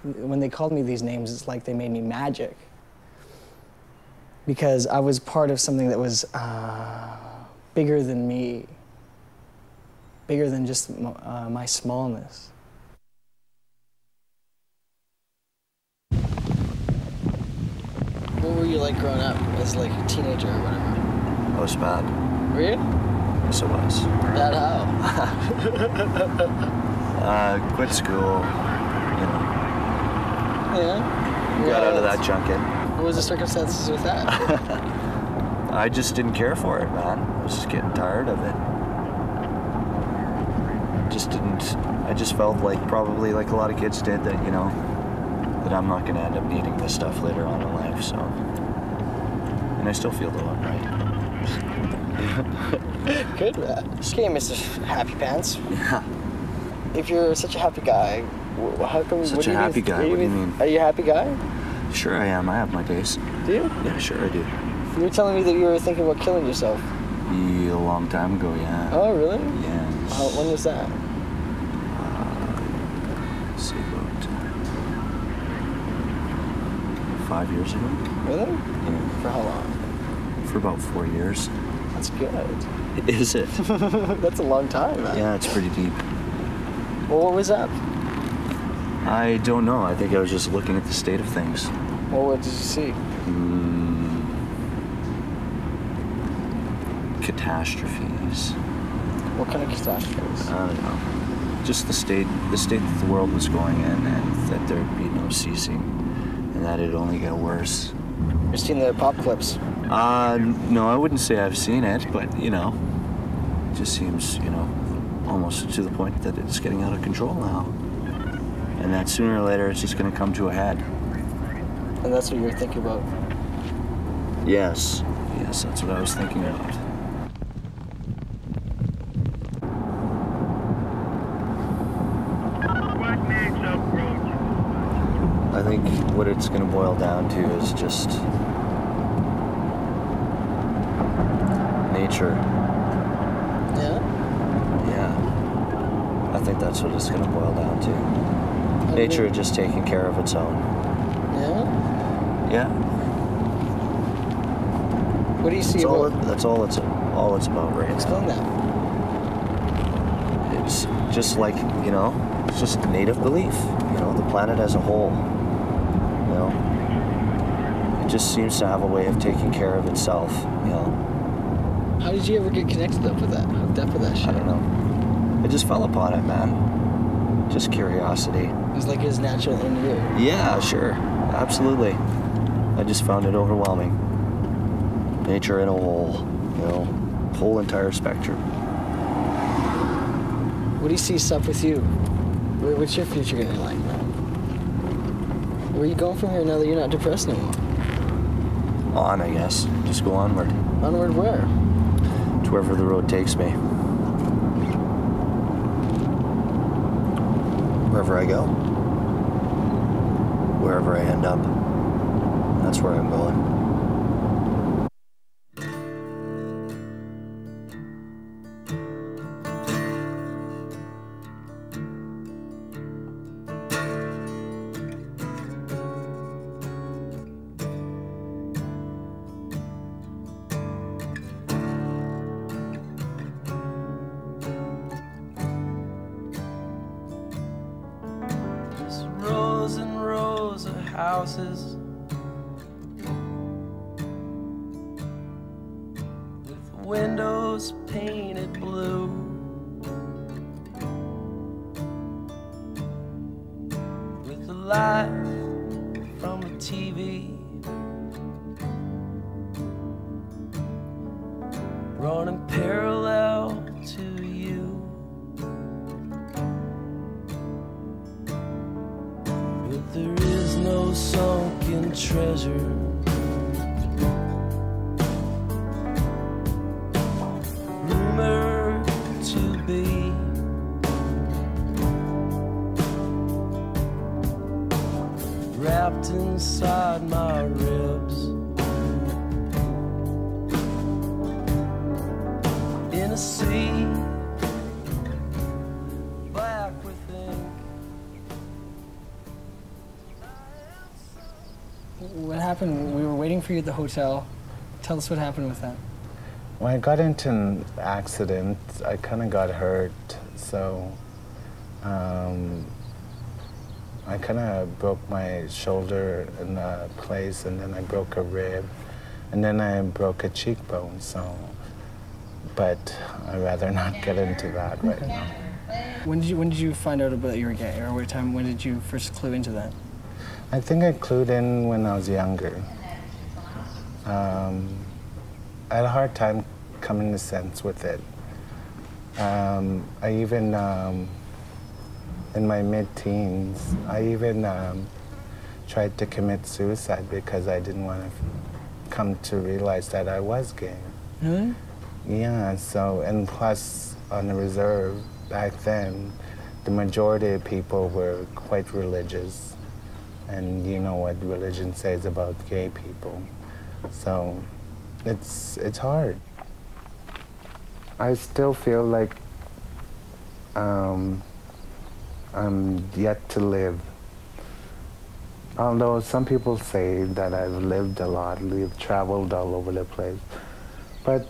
it's like they made me magic. Because I was part of something that was bigger than me, bigger than just my smallness. What were you like growing up as like a teenager or whatever? I was bad. Were you? Yes, I was. Bad how? Quit school, you know. Yeah? Got out of that junket. What was the circumstances with that? I just didn't care for it, man. I was just getting tired of it. I just felt like, probably like a lot of kids did, that, you know, that I'm not gonna end up needing this stuff later on in life, so. And I still feel though I'm right. Good, man. Okay, Mr. Happy Pants. Yeah. If you're such a happy guy, how come... Such a happy guy? What do you mean? Are you a happy guy? Sure I am. I have my days. Do you? Yeah, sure I do. You were telling me that you were thinking about killing yourself. Yeah, a long time ago, yeah. Oh, really? Yes. When was that? Let's see, about 5 years ago. Really? Yeah. For how long? For about 4 years. That's good. Is it? That's a long time, man. Yeah, it's pretty deep. Well, what was up? I don't know. I think I was just looking at the state of things. Well, what did you see? Catastrophes. What kind of catastrophes? I don't know. Just the state that the world was going in, and that there'd be no ceasing, and that it'd only get worse. You've seen the pop clips? No, I wouldn't say I've seen it, but, you know, it just seems, you know, almost to the point that it's getting out of control now. And that sooner or later it's just going to come to a head. And that's what you're thinking about? Yes. Yes, that's what I was thinking about. I think what it's going to boil down to is just nature. Yeah? Yeah. I think that's what it's going to boil down to. Nature just taking care of its own. Yeah? Yeah. What do you see That's all it's about right now. Explain that. It's just like, you know, it's just native belief. You know, the planet as a whole. You know, it just seems to have a way of taking care of itself. You know. How did you ever get connected up with that? Hooked up with that shit? I don't know. I just fell upon it, man. Just curiosity. It was like his natural envy. Yeah, sure. Absolutely. I just found it overwhelming. Nature in a whole, you know, whole entire spectrum. What do you see up with you? What's your future gonna be like, man? Where are you going from here now that you're not depressed anymore? On, I guess. Just go onward. Onward where? To wherever the road takes me. Wherever I go. Wherever I end up. That's where I'm going. Rows and rows of houses with windows painted blue, with the light from the TV running parallel to you. But there is no sunken treasure, rumored to be. Wrapped inside my ribs, in a sea black with ink. What happened? We were waiting for you at the hotel. Tell us what happened with that. When I got into an accident, I kind of got hurt, so I kind of broke my shoulder in a place, and then I broke a rib, and then I broke a cheekbone, so, but I'd rather not get into that right now. When did you find out about you were gay, or when did you first clue into that? I think I clued in when I was younger. I had a hard time coming to sense with it. I even, in my mid-teens, I even tried to commit suicide because I didn't want to come to realize that I was gay. Really? Yeah, so, and plus on the reserve back then, the majority of people were quite religious. And you know what religion says about gay people. So it's hard. I still feel like I'm yet to live. Although some people say that I've lived a lot, we've traveled all over the place. But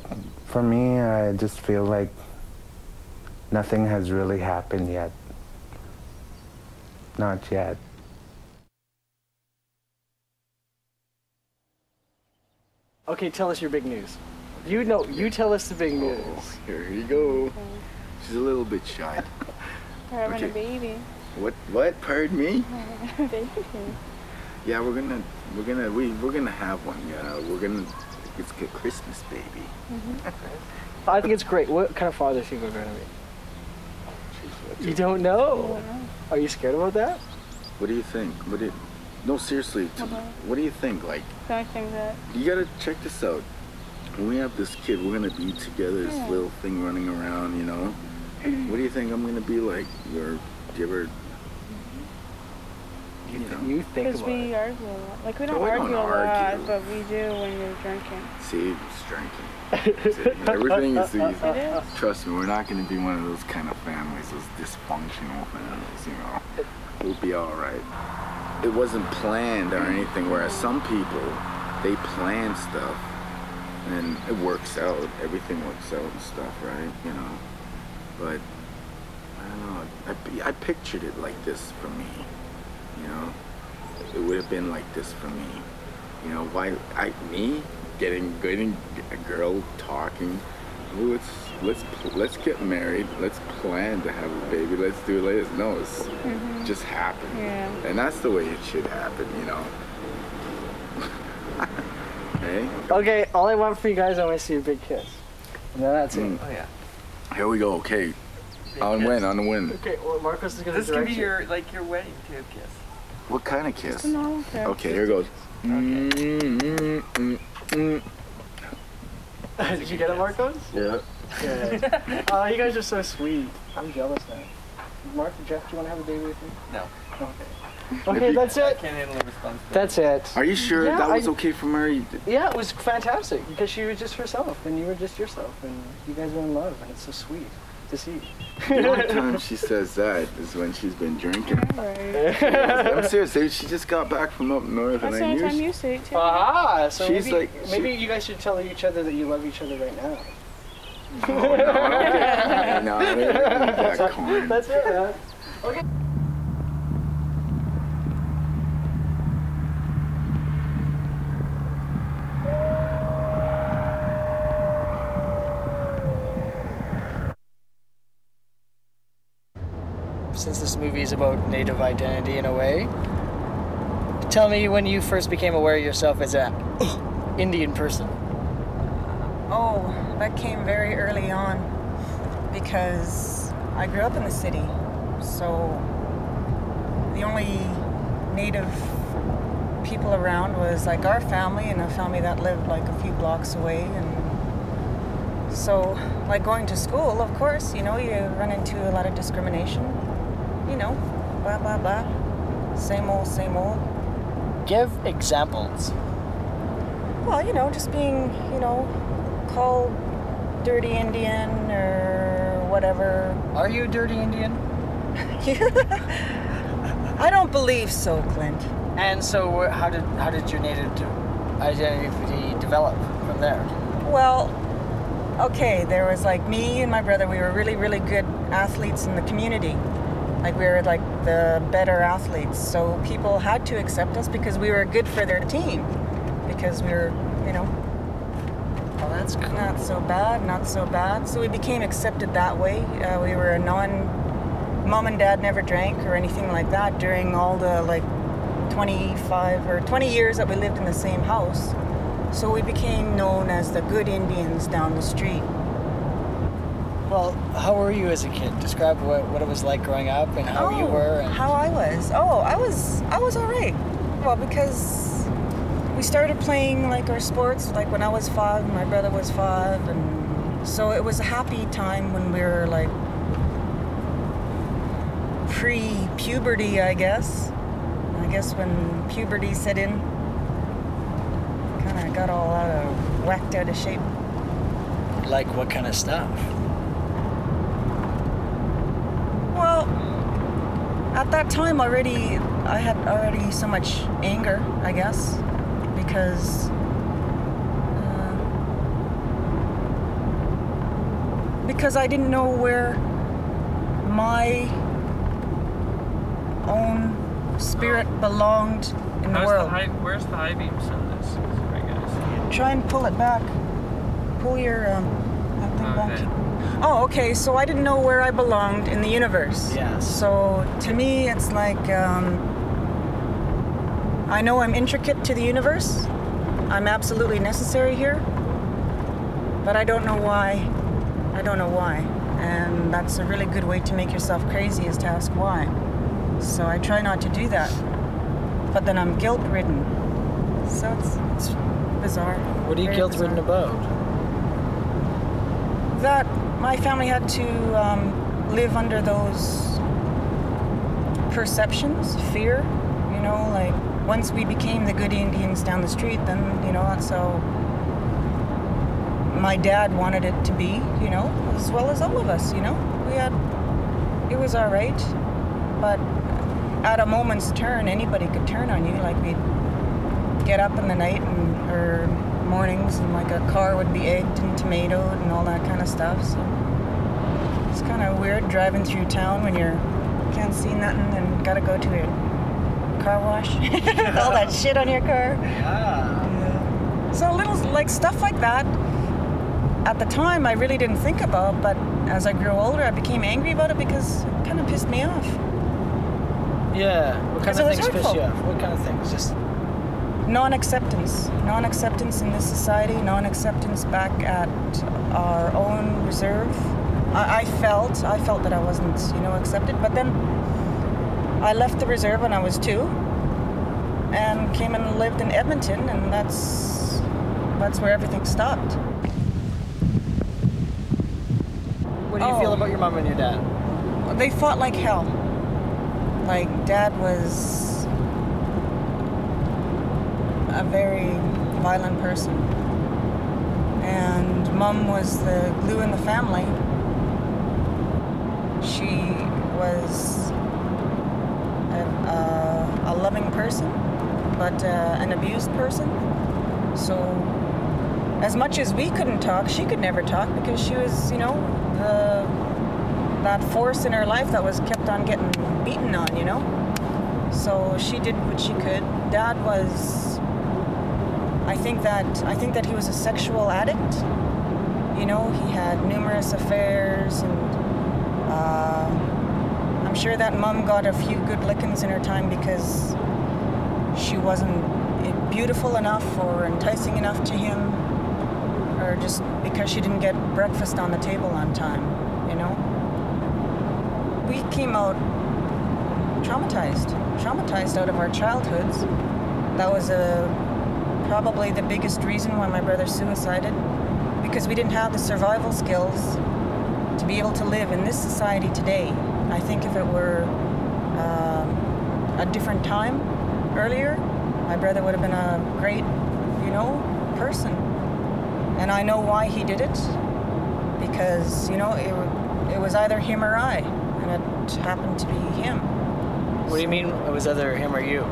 for me, I just feel like nothing has really happened yet. Not yet. Okay, tell us your big news. You know, you tell us the big news. Oh, here you go. She's a little bit shy. We're having a baby. What? Pardon me? A baby. Yeah, we're gonna have one. Yeah, it's a Christmas baby. I think it's great. What kind of father is Hugo going to be? You don't know? Are you scared about that? What do you think? No, seriously. What do you think? Like, I think that you gotta check this out. When we have this kid, we're gonna be together. This little thing running around, you know. What do you think I'm gonna be like? Or do you ever? You think because we argue a lot. Like we don't argue a lot, but we do when you're drinking. See, it's drinking. Everything is easy. It is. Trust me, we're not gonna be one of those kind of families, those dysfunctional families. You know, we'll be all right. It wasn't planned or anything. Whereas some people, they plan stuff, and it works out. Everything works out and stuff, right? You know, but I don't know. I pictured it like this for me. You know, it would have been like this for me. You know, me getting a girl talking, let's get married. Let's plan to have a baby. Let's do it later. No, it's just happen. Yeah. And that's the way it should happen, you know. Hey. Okay, all I want for you guys, I want to see a big kiss. And then that's it. Oh yeah. Here we go. Okay. On the win. Okay, well, Marcos is gonna This can direct be you. your wedding too kiss. What kind of kiss? No, Okay, here goes. Did you get it, Marcos? Yeah. Good. Oh, you guys are so sweet. I'm jealous now. Mark, Jeff, do you want to have a baby with me? No. Okay. Okay, that's it. I can't handle the responsibility. That's it. Are you sure Yeah, that was okay for Mary? Yeah, it was fantastic because she was just herself and you were just yourself and you guys were in love and it's so sweet to see. The only time she says that is when she's been drinking. Right. I'm serious. She just got back from up north, That's and the I only knew time you say it too. Ah, so She's maybe, like- maybe you guys should tell each other that you love each other right now. No, I don't get that corn. That's it, man. Okay. Since this movie is about Native identity in a way, tell me when you first became aware of yourself as a Indian person. Oh, that came very early on because I grew up in the city. So the only native people around was like our family and a family that lived like a few blocks away. And so like going to school, of course, you know, you run into a lot of discrimination, you know, blah, blah, blah. Same old, same old. Give examples. Well, you know, just being, you know, called dirty Indian or whatever. Are you a dirty Indian? I don't believe so, Clint. And so how did your Native identity develop from there? Well, okay, there was like me and my brother, we were really, really good athletes in the community. Like we were like the better athletes. So people had to accept us because we were good for their team. Because we were, you know, oh, that's cool. Not so bad, not so bad. So we became accepted that way. We were a mom and dad never drank or anything like that during all the like 25 or 20 years that we lived in the same house. So we became known as the good Indians down the street. Well, how were you as a kid? Describe what it was like growing up and how you were. And... How I was. Oh, I was all right. Well, because we started playing like our sports like when I was 5 and my brother was 5, and so it was a happy time when we were like pre-puberty, I guess. I guess when puberty set in, kind of got all whacked out of shape. Like what kind of stuff? Well, at that time already, I had already so much anger, I guess, because I didn't know where my own spirit belonged in the world. Where's the high beams on this? Sorry, guys. Try and pull it back. Pull your that thing back. Oh, okay. So I didn't know where I belonged in the universe. Yes. So to me, it's like I know I'm intricate to the universe. I'm absolutely necessary here, but I don't know why. I don't know why. And that's a really good way to make yourself crazy, is to ask why. So I try not to do that. But then I'm guilt-ridden. So it's bizarre. What are you guilt-ridden about? That my family had to live under those perceptions, fear, you know, like once we became the good Indians down the street, then, you know, that's how my dad wanted it to be, you know, as well as all of us, you know. It was all right, but at a moment's turn, anybody could turn on you. Like we'd get up in the night or mornings and like a car would be egged and tomatoed and all that kind of stuff. So it's kind of weird driving through town when you can't see nothing and gotta go to a car wash. All that shit on your car. Yeah. So little like stuff like that. at the time I really didn't think about, but as I grew older, I became angry about it because it kind of pissed me off. Yeah. What kind of it was things piss hurtful. you off? What kind of things? Just non-acceptance. Non-acceptance in this society, non-acceptance back at our own reserve. I felt that I wasn't, accepted, but then I left the reserve when I was 2 and came and lived in Edmonton, and that's where everything stopped. what do you feel about your mom and your dad? They fought like hell. Like, Dad was a very violent person, and Mom was the glue in the family. She was a loving person, but an abused person. So as much as we couldn't talk, she could never talk because she was, that force in her life that was kept on getting beaten on, So she did what she could. Dad was, I think that he was a sexual addict. He had numerous affairs, and I'm sure that Mom got a few good lickings in her time because she wasn't beautiful enough or enticing enough to him, or just because she didn't get breakfast on the table on time, We came out traumatized out of our childhoods. That was probably the biggest reason why my brother suicided, because we didn't have the survival skills to be able to live in this society today. I think if it were a different time earlier, my brother would have been a great, person. And I know why he did it, because, it was either him or I, and it happened to be him. What do you mean it was either him or you?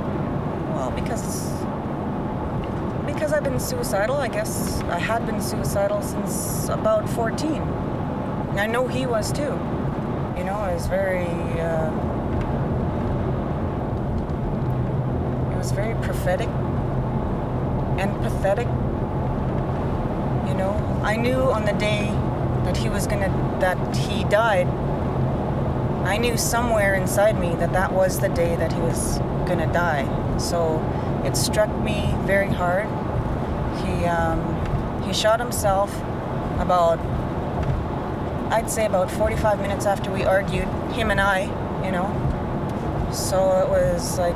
Well, because I've been suicidal. I guess I had been suicidal since about 14. And I know he was too. It was very prophetic and pathetic. I knew on the day that he died, I knew somewhere inside me that was the day that he was gonna die. So it struck me very hard. He shot himself I'd say about 45 minutes after we argued, him and I, So it was like,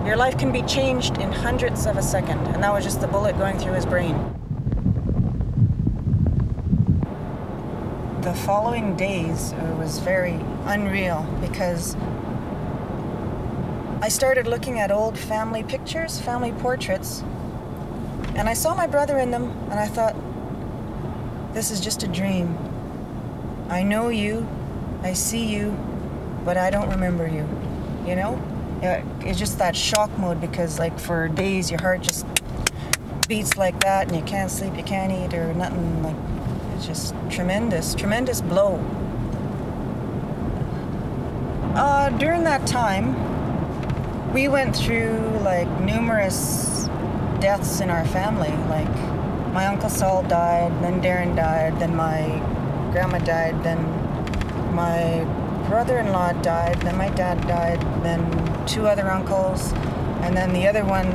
your life can be changed in hundredths of a second, and that was just the bullet going through his brain. The following days, it was very unreal because I started looking at old family pictures, family portraits, and I saw my brother in them, and I thought, this is just a dream. I know you, I see you, but I don't remember you, It's just that shock mode because, like, for days your heart just beats like that and you can't sleep, you can't eat or nothing. Like, it's just tremendous blow. During that time, we went through, like, numerous deaths in our family. Like, my Uncle Saul died, then Darren died, then my grandma died, then my brother-in-law died, then my dad died, then 2 other uncles, and then the other one,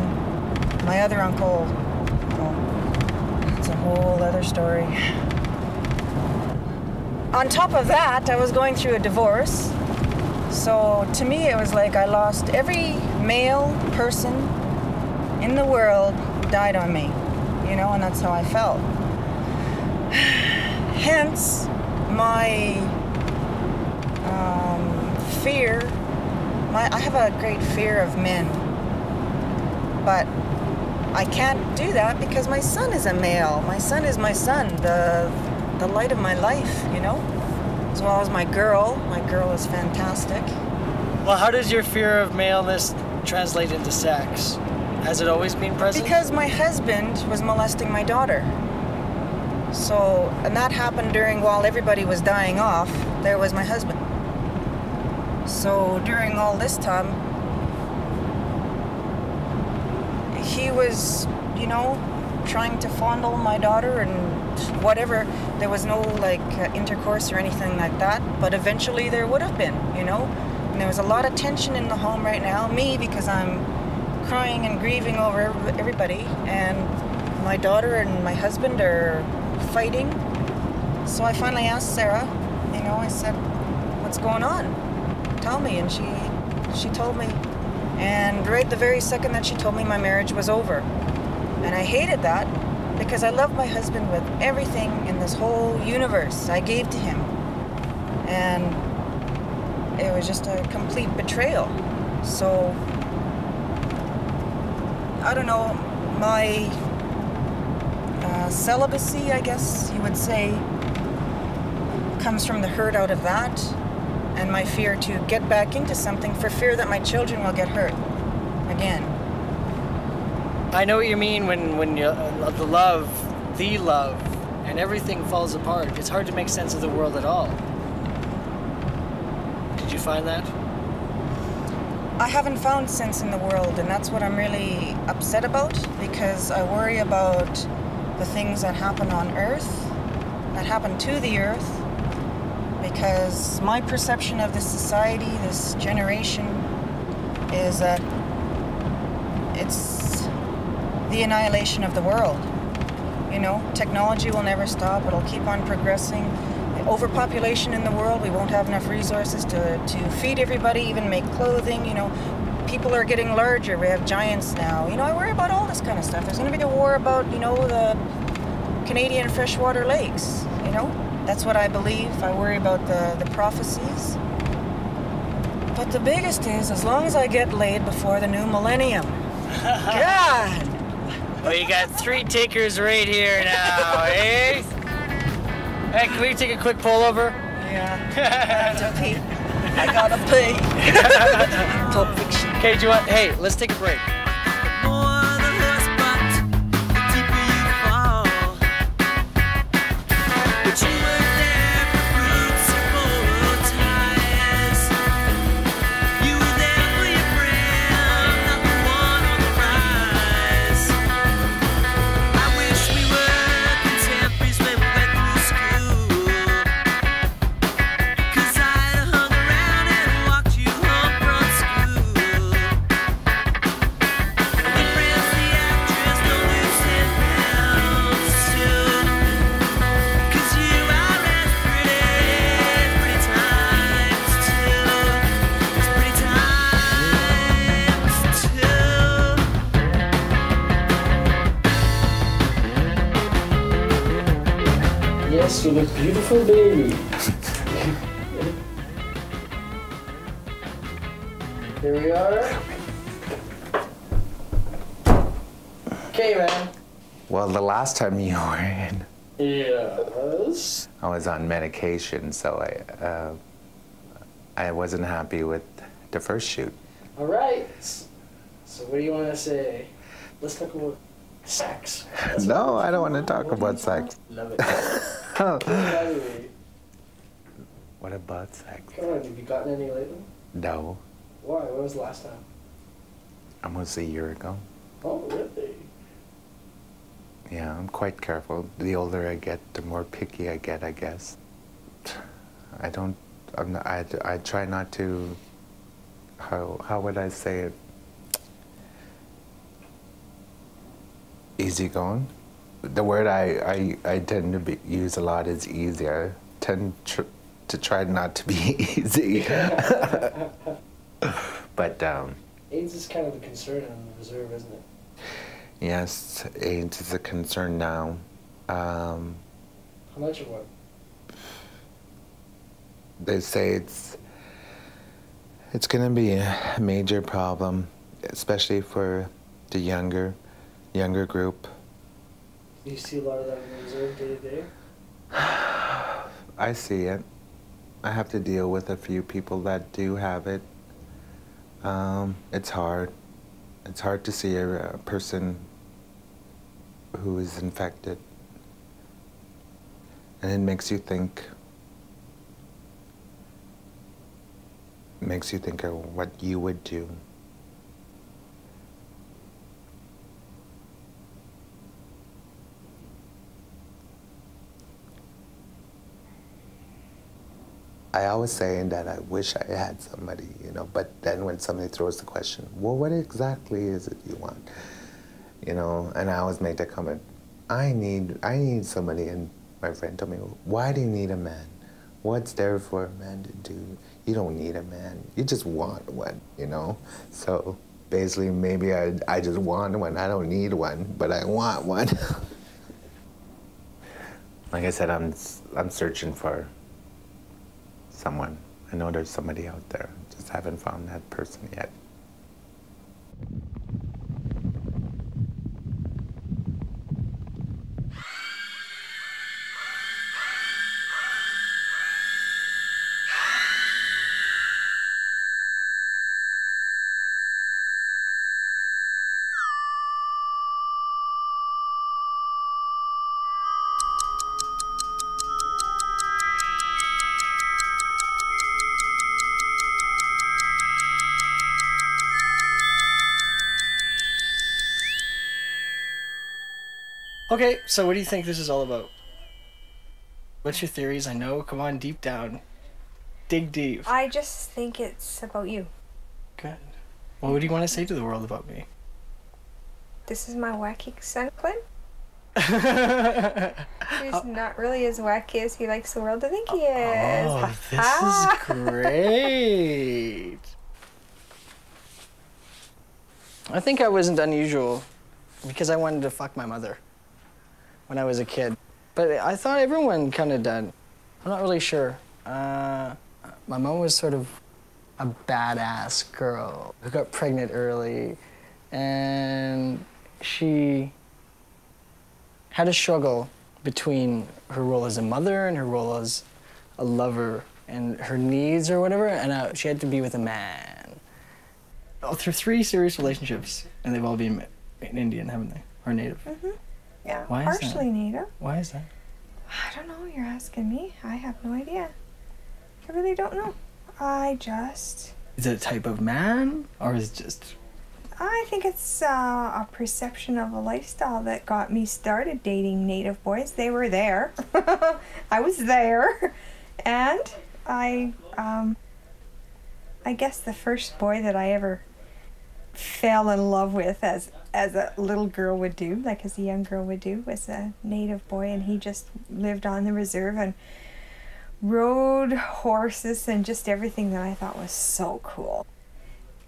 my other uncle, it's a whole other story. On top of that, I was going through a divorce, so to me it was like I lost every male person in the world died on me, and that's how I felt. Hence, my fear. I have a great fear of men, but I can't do that because my son is a male. My son is my son, the light of my life, as well as my girl. My girl is fantastic. Well, how does your fear of maleness translate into sex? Has it always been present? Because my husband was molesting my daughter. So, and that happened while everybody was dying off, there was my husband. So during all this time, he was, trying to fondle my daughter and whatever. There was no like intercourse or anything like that, but eventually there would have been, you know. And there was a lot of tension in the home right now. Me, because I'm crying and grieving over everybody, and my daughter and my husband are fighting. So I finally asked Sarah, you know, I said, what's going on? Tell me. And she told me. And right the very second that she told me, my marriage was over. And I hated that because I loved my husband with everything in this whole universe I gave to him. And it was just a complete betrayal. So, I don't know, my celibacy, I guess you would say, comes from the hurt out of that, and my fear to get back into something for fear that my children will get hurt again. I know what you mean when you, the love, and everything falls apart. It's hard to make sense of the world at all. Did you find that? I haven't found sense in the world, and that's what I'm really upset about, because I worry about the things that happen on Earth, that happen to the Earth, because my perception of this society, this generation, is that it's the annihilation of the world. You know, technology will never stop, it'll keep on progressing. Overpopulation in the world, we won't have enough resources to feed everybody, even make clothing, you know. People are getting larger, we have giants now. You know, I worry about all this kind of stuff. There's gonna be a war about, you know, the Canadian freshwater lakes, you know. That's what I believe. I worry about the prophecies. But the biggest is, as long as I get laid before the new millennium. God! Well, you got 3 takers right here now, eh? Hey, can we take a quick pull over? Yeah. I have to pee. I gotta pee. Pulp Fiction. Okay, do you want? Hey, let's take a break. Yes, you look beautiful, baby. Here we are. Okay, man. Well, the last time you were in, Yes. I was on medication, so I wasn't happy with the first shoot. All right. So what do you want to say? Let's talk about sex. No, I don't want to talk about sex. Love it. What about sex? Come on, have you gotten any lately? No, Why? When was the last time? almost a year ago. Oh, really? Yeah, I'm quite careful. The older I get, the more picky I get, I guess. I try not to, how would I say it? Easygoing. The word I tend to use a lot is easy. I tend to try not to be easy. But AIDS is kind of a concern in the reserve, isn't it? yes, AIDS is a concern now. How much of what? They say it's going to be a major problem, especially for the younger group. Do you see a lot of that in the reserve day to day? I see it. I have to deal with a few people that do have it. It's hard. It's hard to see a person who is infected. And it makes you think. Makes you think of what you would do. I always say that I wish I had somebody, you know, but then when somebody throws the question, well, what exactly is it you want? You know, and I always make that comment, I need somebody, and my friend told me, why do you need a man? What's there for a man to do? You don't need a man, you just want one, you know? So basically, maybe I just want one, I don't need one, but I want one. Like I said, I'm searching for someone. I know there's somebody out there, just haven't found that person yet. Okay, so what do you think this is all about? What's your theories? I know, come on, deep down. Dig deep. I just think it's about you. Good. Well, what do you want to say to the world about me? This is my wacky son, Clint. He's not really as wacky as he likes the world to think he is. Oh, this is great. I think I wasn't unusual because I wanted to fuck my mother when I was a kid. But I thought everyone kind of did. I'm not really sure. My mom was sort of a badass girl who got pregnant early, and she had a struggle between her role as a mother and her role as a lover and her needs or whatever, and she had to be with a man. Through 3 serious relationships, and they've all been Indian, haven't they? Or Native. Mm-hmm. Yeah, Why is partially that? Native. Why is that? I don't know, you're asking me. I have no idea. I really don't know. Is it a type of man, or is it just... I think it's a perception of a lifestyle that got me started dating Native boys. They were there. I was there. And I guess the first boy that I ever fell in love with as a little girl would do, like as a young girl would do, was a Native boy, and he just lived on the reserve and rode horses and just everything that I thought was so cool.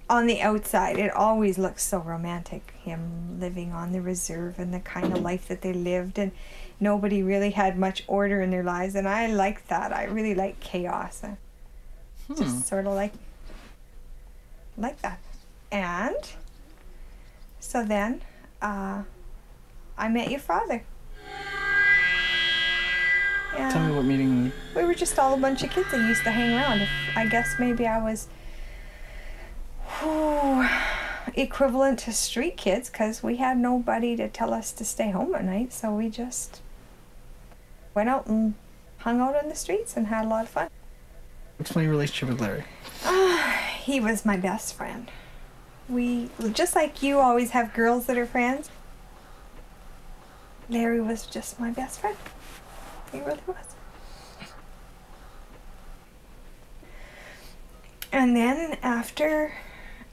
On the outside, it always looked so romantic, him living on the reserve and the kind of life that they lived, and nobody really had much order in their lives, and I liked that. I really liked chaos. Just sort of like that. And so then I met your father. Yeah. Tell me what meeting... We were just all a bunch of kids that used to hang around. I guess maybe I was equivalent to street kids, because we had nobody to tell us to stay home at night, so we just went out and hung out on the streets and had a lot of fun. Explain your relationship with Larry. He was my best friend. We, just like you always have girls that are friends, Larry was just my best friend. He really was. And then after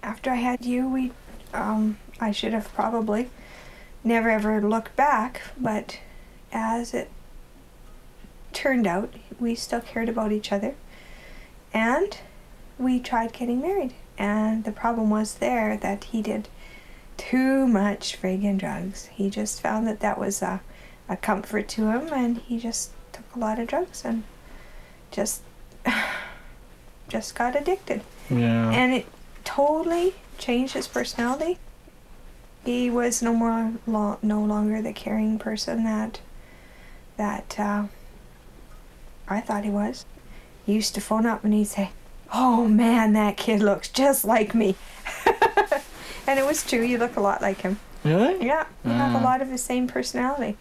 I had you, I should have probably never ever looked back, but as it turned out, we still cared about each other, and we tried getting married. And the problem was there that he did too much friggin' drugs. He just found that was a comfort to him, and he just took a lot of drugs and just got addicted. Yeah. And it totally changed his personality. He was no longer the caring person that I thought he was. He used to phone up and he'd say, "Oh man, that kid looks just like me." And it was true, you look a lot like him. Really? Yeah, you have a lot of the same personality.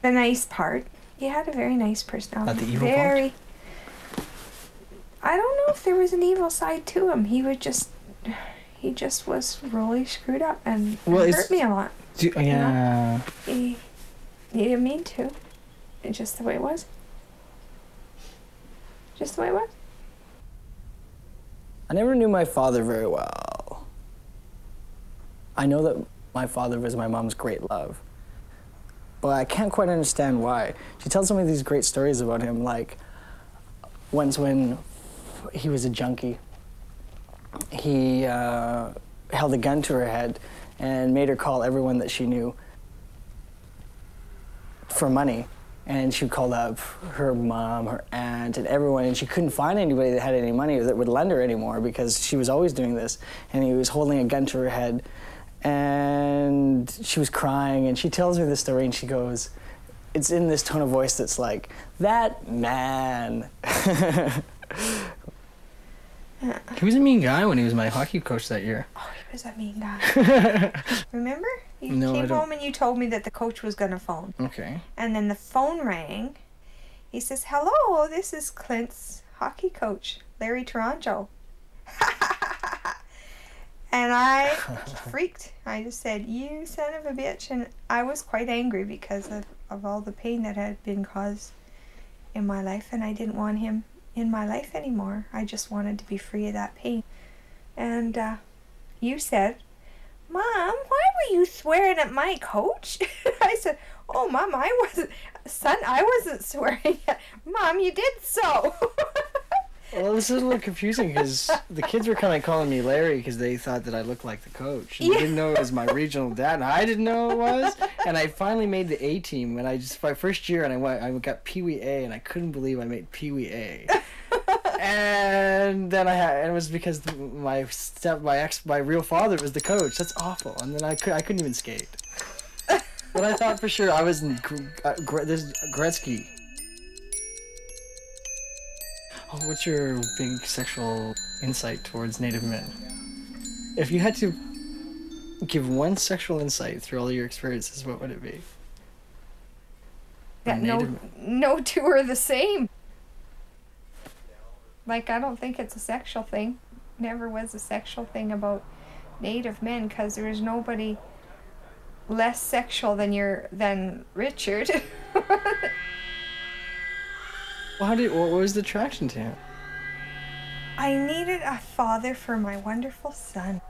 The nice part, he had a very nice personality. Not the evil part? I don't know if there was an evil side to him. He just was really screwed up and hurt me a lot. Yeah. He didn't mean to. It's just the way it was. Just the way it was. I never knew my father very well. I know that my father was my mom's great love, but I can't quite understand why. She tells some of these great stories about him, like once when he was a junkie, he held a gun to her head and made her call everyone that she knew for money. And she called up her mom, her aunt, and everyone, and she couldn't find anybody that had any money that would lend her anymore because she was always doing this. And he was holding a gun to her head, and she was crying, and she tells me this story, and she goes, it's in this tone of voice that's like, that man. He was a mean guy when he was my hockey coach that year. Oh, he was a mean guy. Remember? You No, I came don't. home and you told me that the coach was going to phone. Okay. And then the phone rang. He says, hello, this is Clint's hockey coach, Larry Toronto. And I freaked. I just said, you son of a bitch. And I was quite angry because of all the pain that had been caused in my life. And I didn't want him in my life anymore. I just wanted to be free of that pain. And you said, Mom, why were you swearing at my coach? I said, oh, Mom, I wasn't swearing at Mom, you did so. Well, this is a little confusing because the kids were kind of calling me Larry because they thought that I looked like the coach. And they didn't know it was my regional dad, and I didn't know it was. And I finally made the A team, and my first year, and I got Pee Wee A, and I couldn't believe I made Pee Wee A. And then and it was because my real father was the coach. That's awful. And then I couldn't even skate. But I thought for sure I was in this Gretzky. Oh, what's your big sexual insight towards Native men? If you had to give one sexual insight through all your experiences, what would it be? That no two are the same. Like, I don't think it's a sexual thing. Never was a sexual thing about Native men, because there is nobody less sexual than Richard. Well, what was the attraction to him? I needed a father for my wonderful son.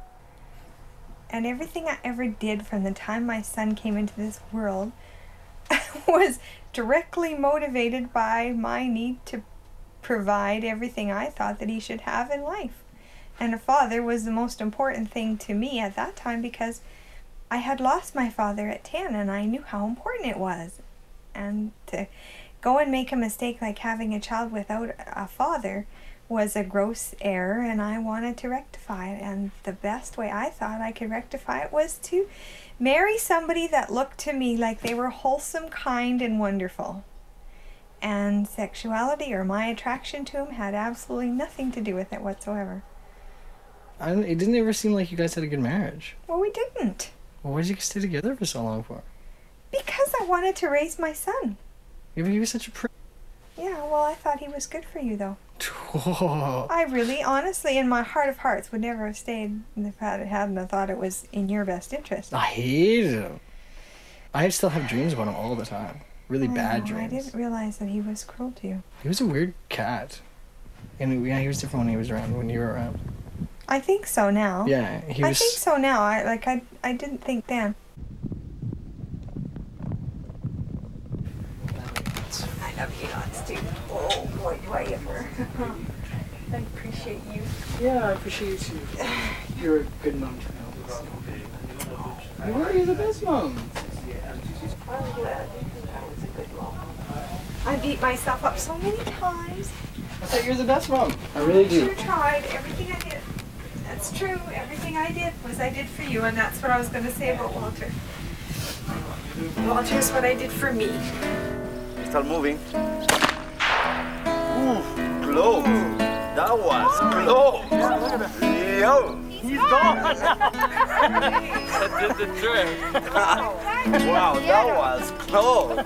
And everything I ever did from the time my son came into this world was directly motivated by my need to provide everything I thought that he should have in life. And a father was the most important thing to me at that time because I had lost my father at 10 and I knew how important it was. And to go and make a mistake like having a child without a father was a gross error, and I wanted to rectify it. And the best way I thought I could rectify it was to marry somebody that looked to me like they were wholesome, kind, and wonderful. And sexuality or my attraction to him had absolutely nothing to do with it whatsoever. It didn't ever seem like you guys had a good marriage. Well, we didn't. Well, why did you stay together for so long for? Because I wanted to raise my son. Yeah, but he was such a prick. Yeah, well, I thought he was good for you, though. Oh. I really, honestly, in my heart of hearts, would never have stayed if I hadn't have thought it was in your best interest. I hated him. I still have dreams about him all the time. Really bad dreams. I didn't realize that he was cruel to you. He was a weird cat. And yeah, he was different when he was around, when you were around. I think so now. Yeah, he was... I think so now. I didn't think then. I love you lots too. Oh, boy, do I ever. I appreciate you. Yeah, I appreciate you too. You're a good mom to know. You were. You're the best mom. I'm glad. That was a good mom. I beat myself up so many times. I thought you were the best mom. I really do. I sure tried. Everything I did. That's true. Everything I did was I did for you, and that's what I was going to say about Walter. Walter's what I did for me. Start moving. Ooh, close. That was close. Yo. He's gone. That did the trick. Wow, that was close.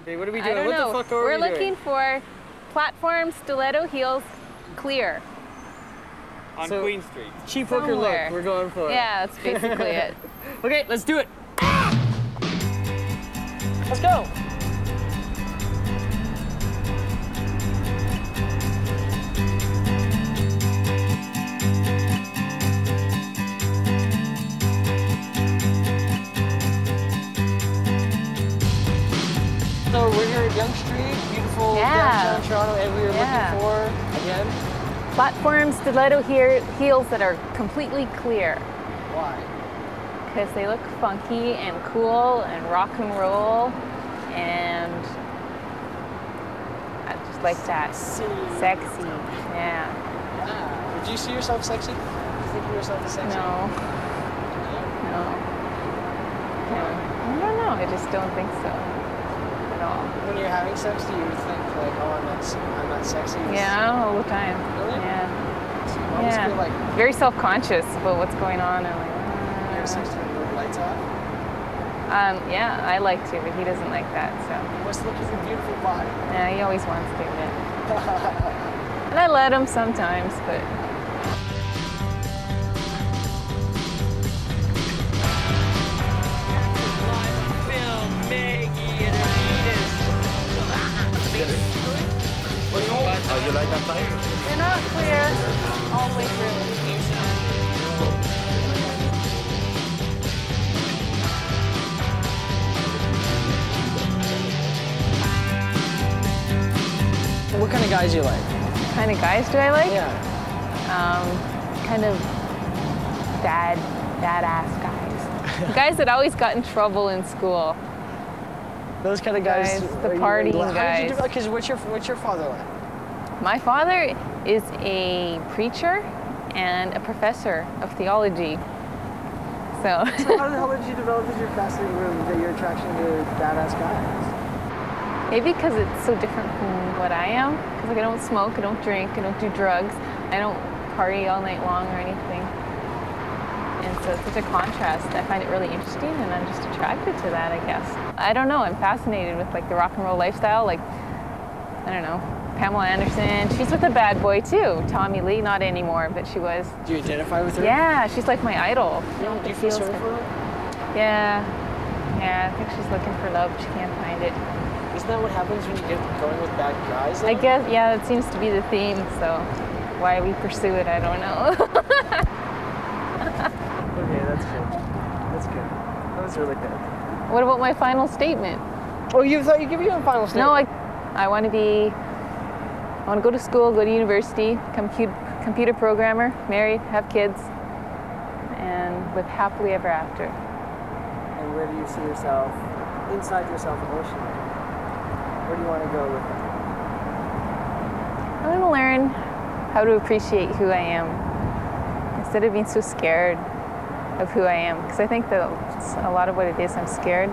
Okay, what are we I doing? don't What know. the fuck are We're we doing? looking for platform stiletto heels, clear. On So, Queen Street. Cheap hooker look. Somewhere. We're going for it. Yeah, that's basically it. Okay, let's do it. Let's go. So we're here at Yonge Street, beautiful downtown Toronto, and we were looking for, again, platform stiletto heels that are completely clear. Why? Because they look funky and cool and rock and roll, and I just like that. Sexy. Yeah. Would you see yourself sexy? Do you think of yourself as sexy? No. No. I don't know. I just don't think so. When you're having sex, do you think like, oh, I'm not sexy? Yeah, all the time. Really? Yeah. So you always feel like very self-conscious about what's going on. I'm like, you have sex with the lights off? Yeah, I like to, but he doesn't like that. So. He must look at your beautiful body. Yeah, he always wants to, and I let him sometimes, but. Oh, you like that type? They're not clear all the way through. What kind of guys do you like? What kind of guys do I like? Yeah. Kind of badass guys. Guys that always got in trouble in school. Those kind of guys. The partying guys. How did you do that? Because what's your father like? My father is a preacher and a professor of theology. So. So how did you develop your your attraction to badass guys? Maybe because it's so different from what I am. Because like I don't smoke, I don't drink, I don't do drugs, I don't party all night long or anything. And so it's such a contrast. I find it really interesting, and I'm just attracted to that, I guess. I don't know. I'm fascinated with like the rock and roll lifestyle. Like, I don't know, Pamela Anderson. She's with a bad boy too. Tommy Lee, not anymore, but she was. Do you identify with her? Yeah, she's like my idol. Do you feel sorry for her? Yeah. Yeah, I think she's looking for love. She can't find it. Isn't that what happens when you get going with bad guys, though? I guess, yeah, it seems to be the theme, so why we pursue it, I don't know. Okay, that's good. That's good. That was really good. What about my final statement? Oh, you thought you'd give you a final statement? No, I want to go to school, go to university, computer programmer, married, have kids, and live happily ever after. And where do you see yourself, inside yourself emotionally? Where do you want to go with it? I want to learn how to appreciate who I am instead of being so scared of who I am. Because I think that a lot of what it is, I'm scared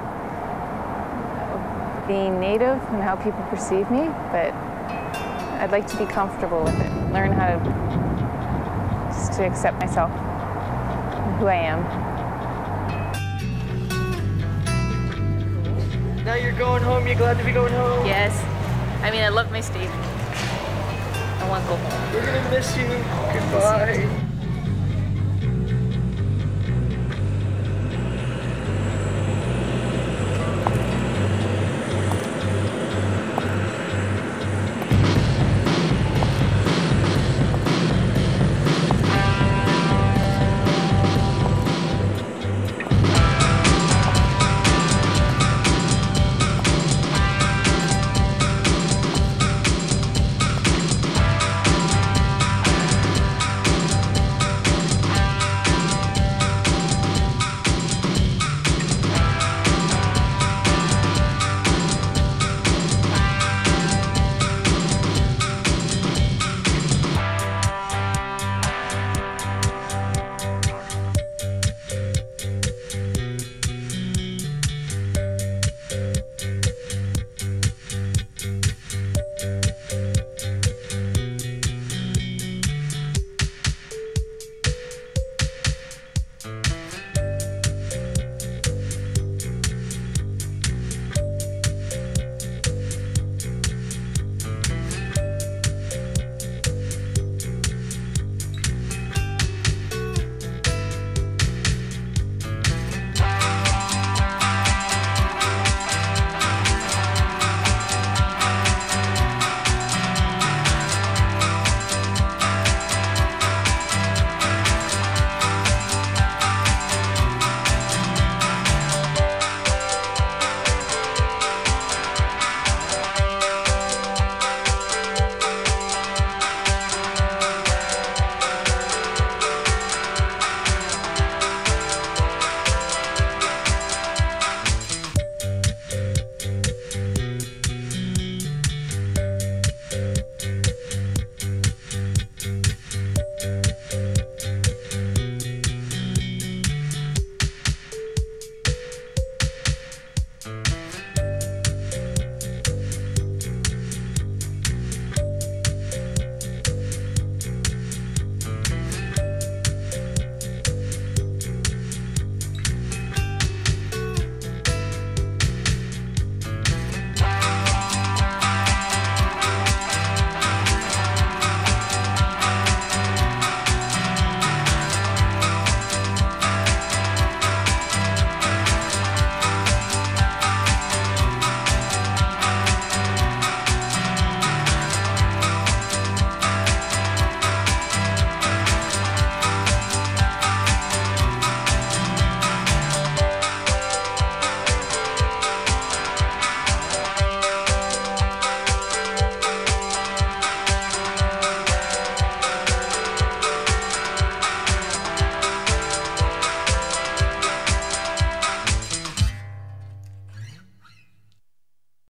of being Native and how people perceive me, but I'd like to be comfortable with it. Learn how to just to accept myself and who I am. Now you're going home. You glad to be going home? Yes. I mean, I love my state. I want to go home. We're gonna miss you. Goodbye.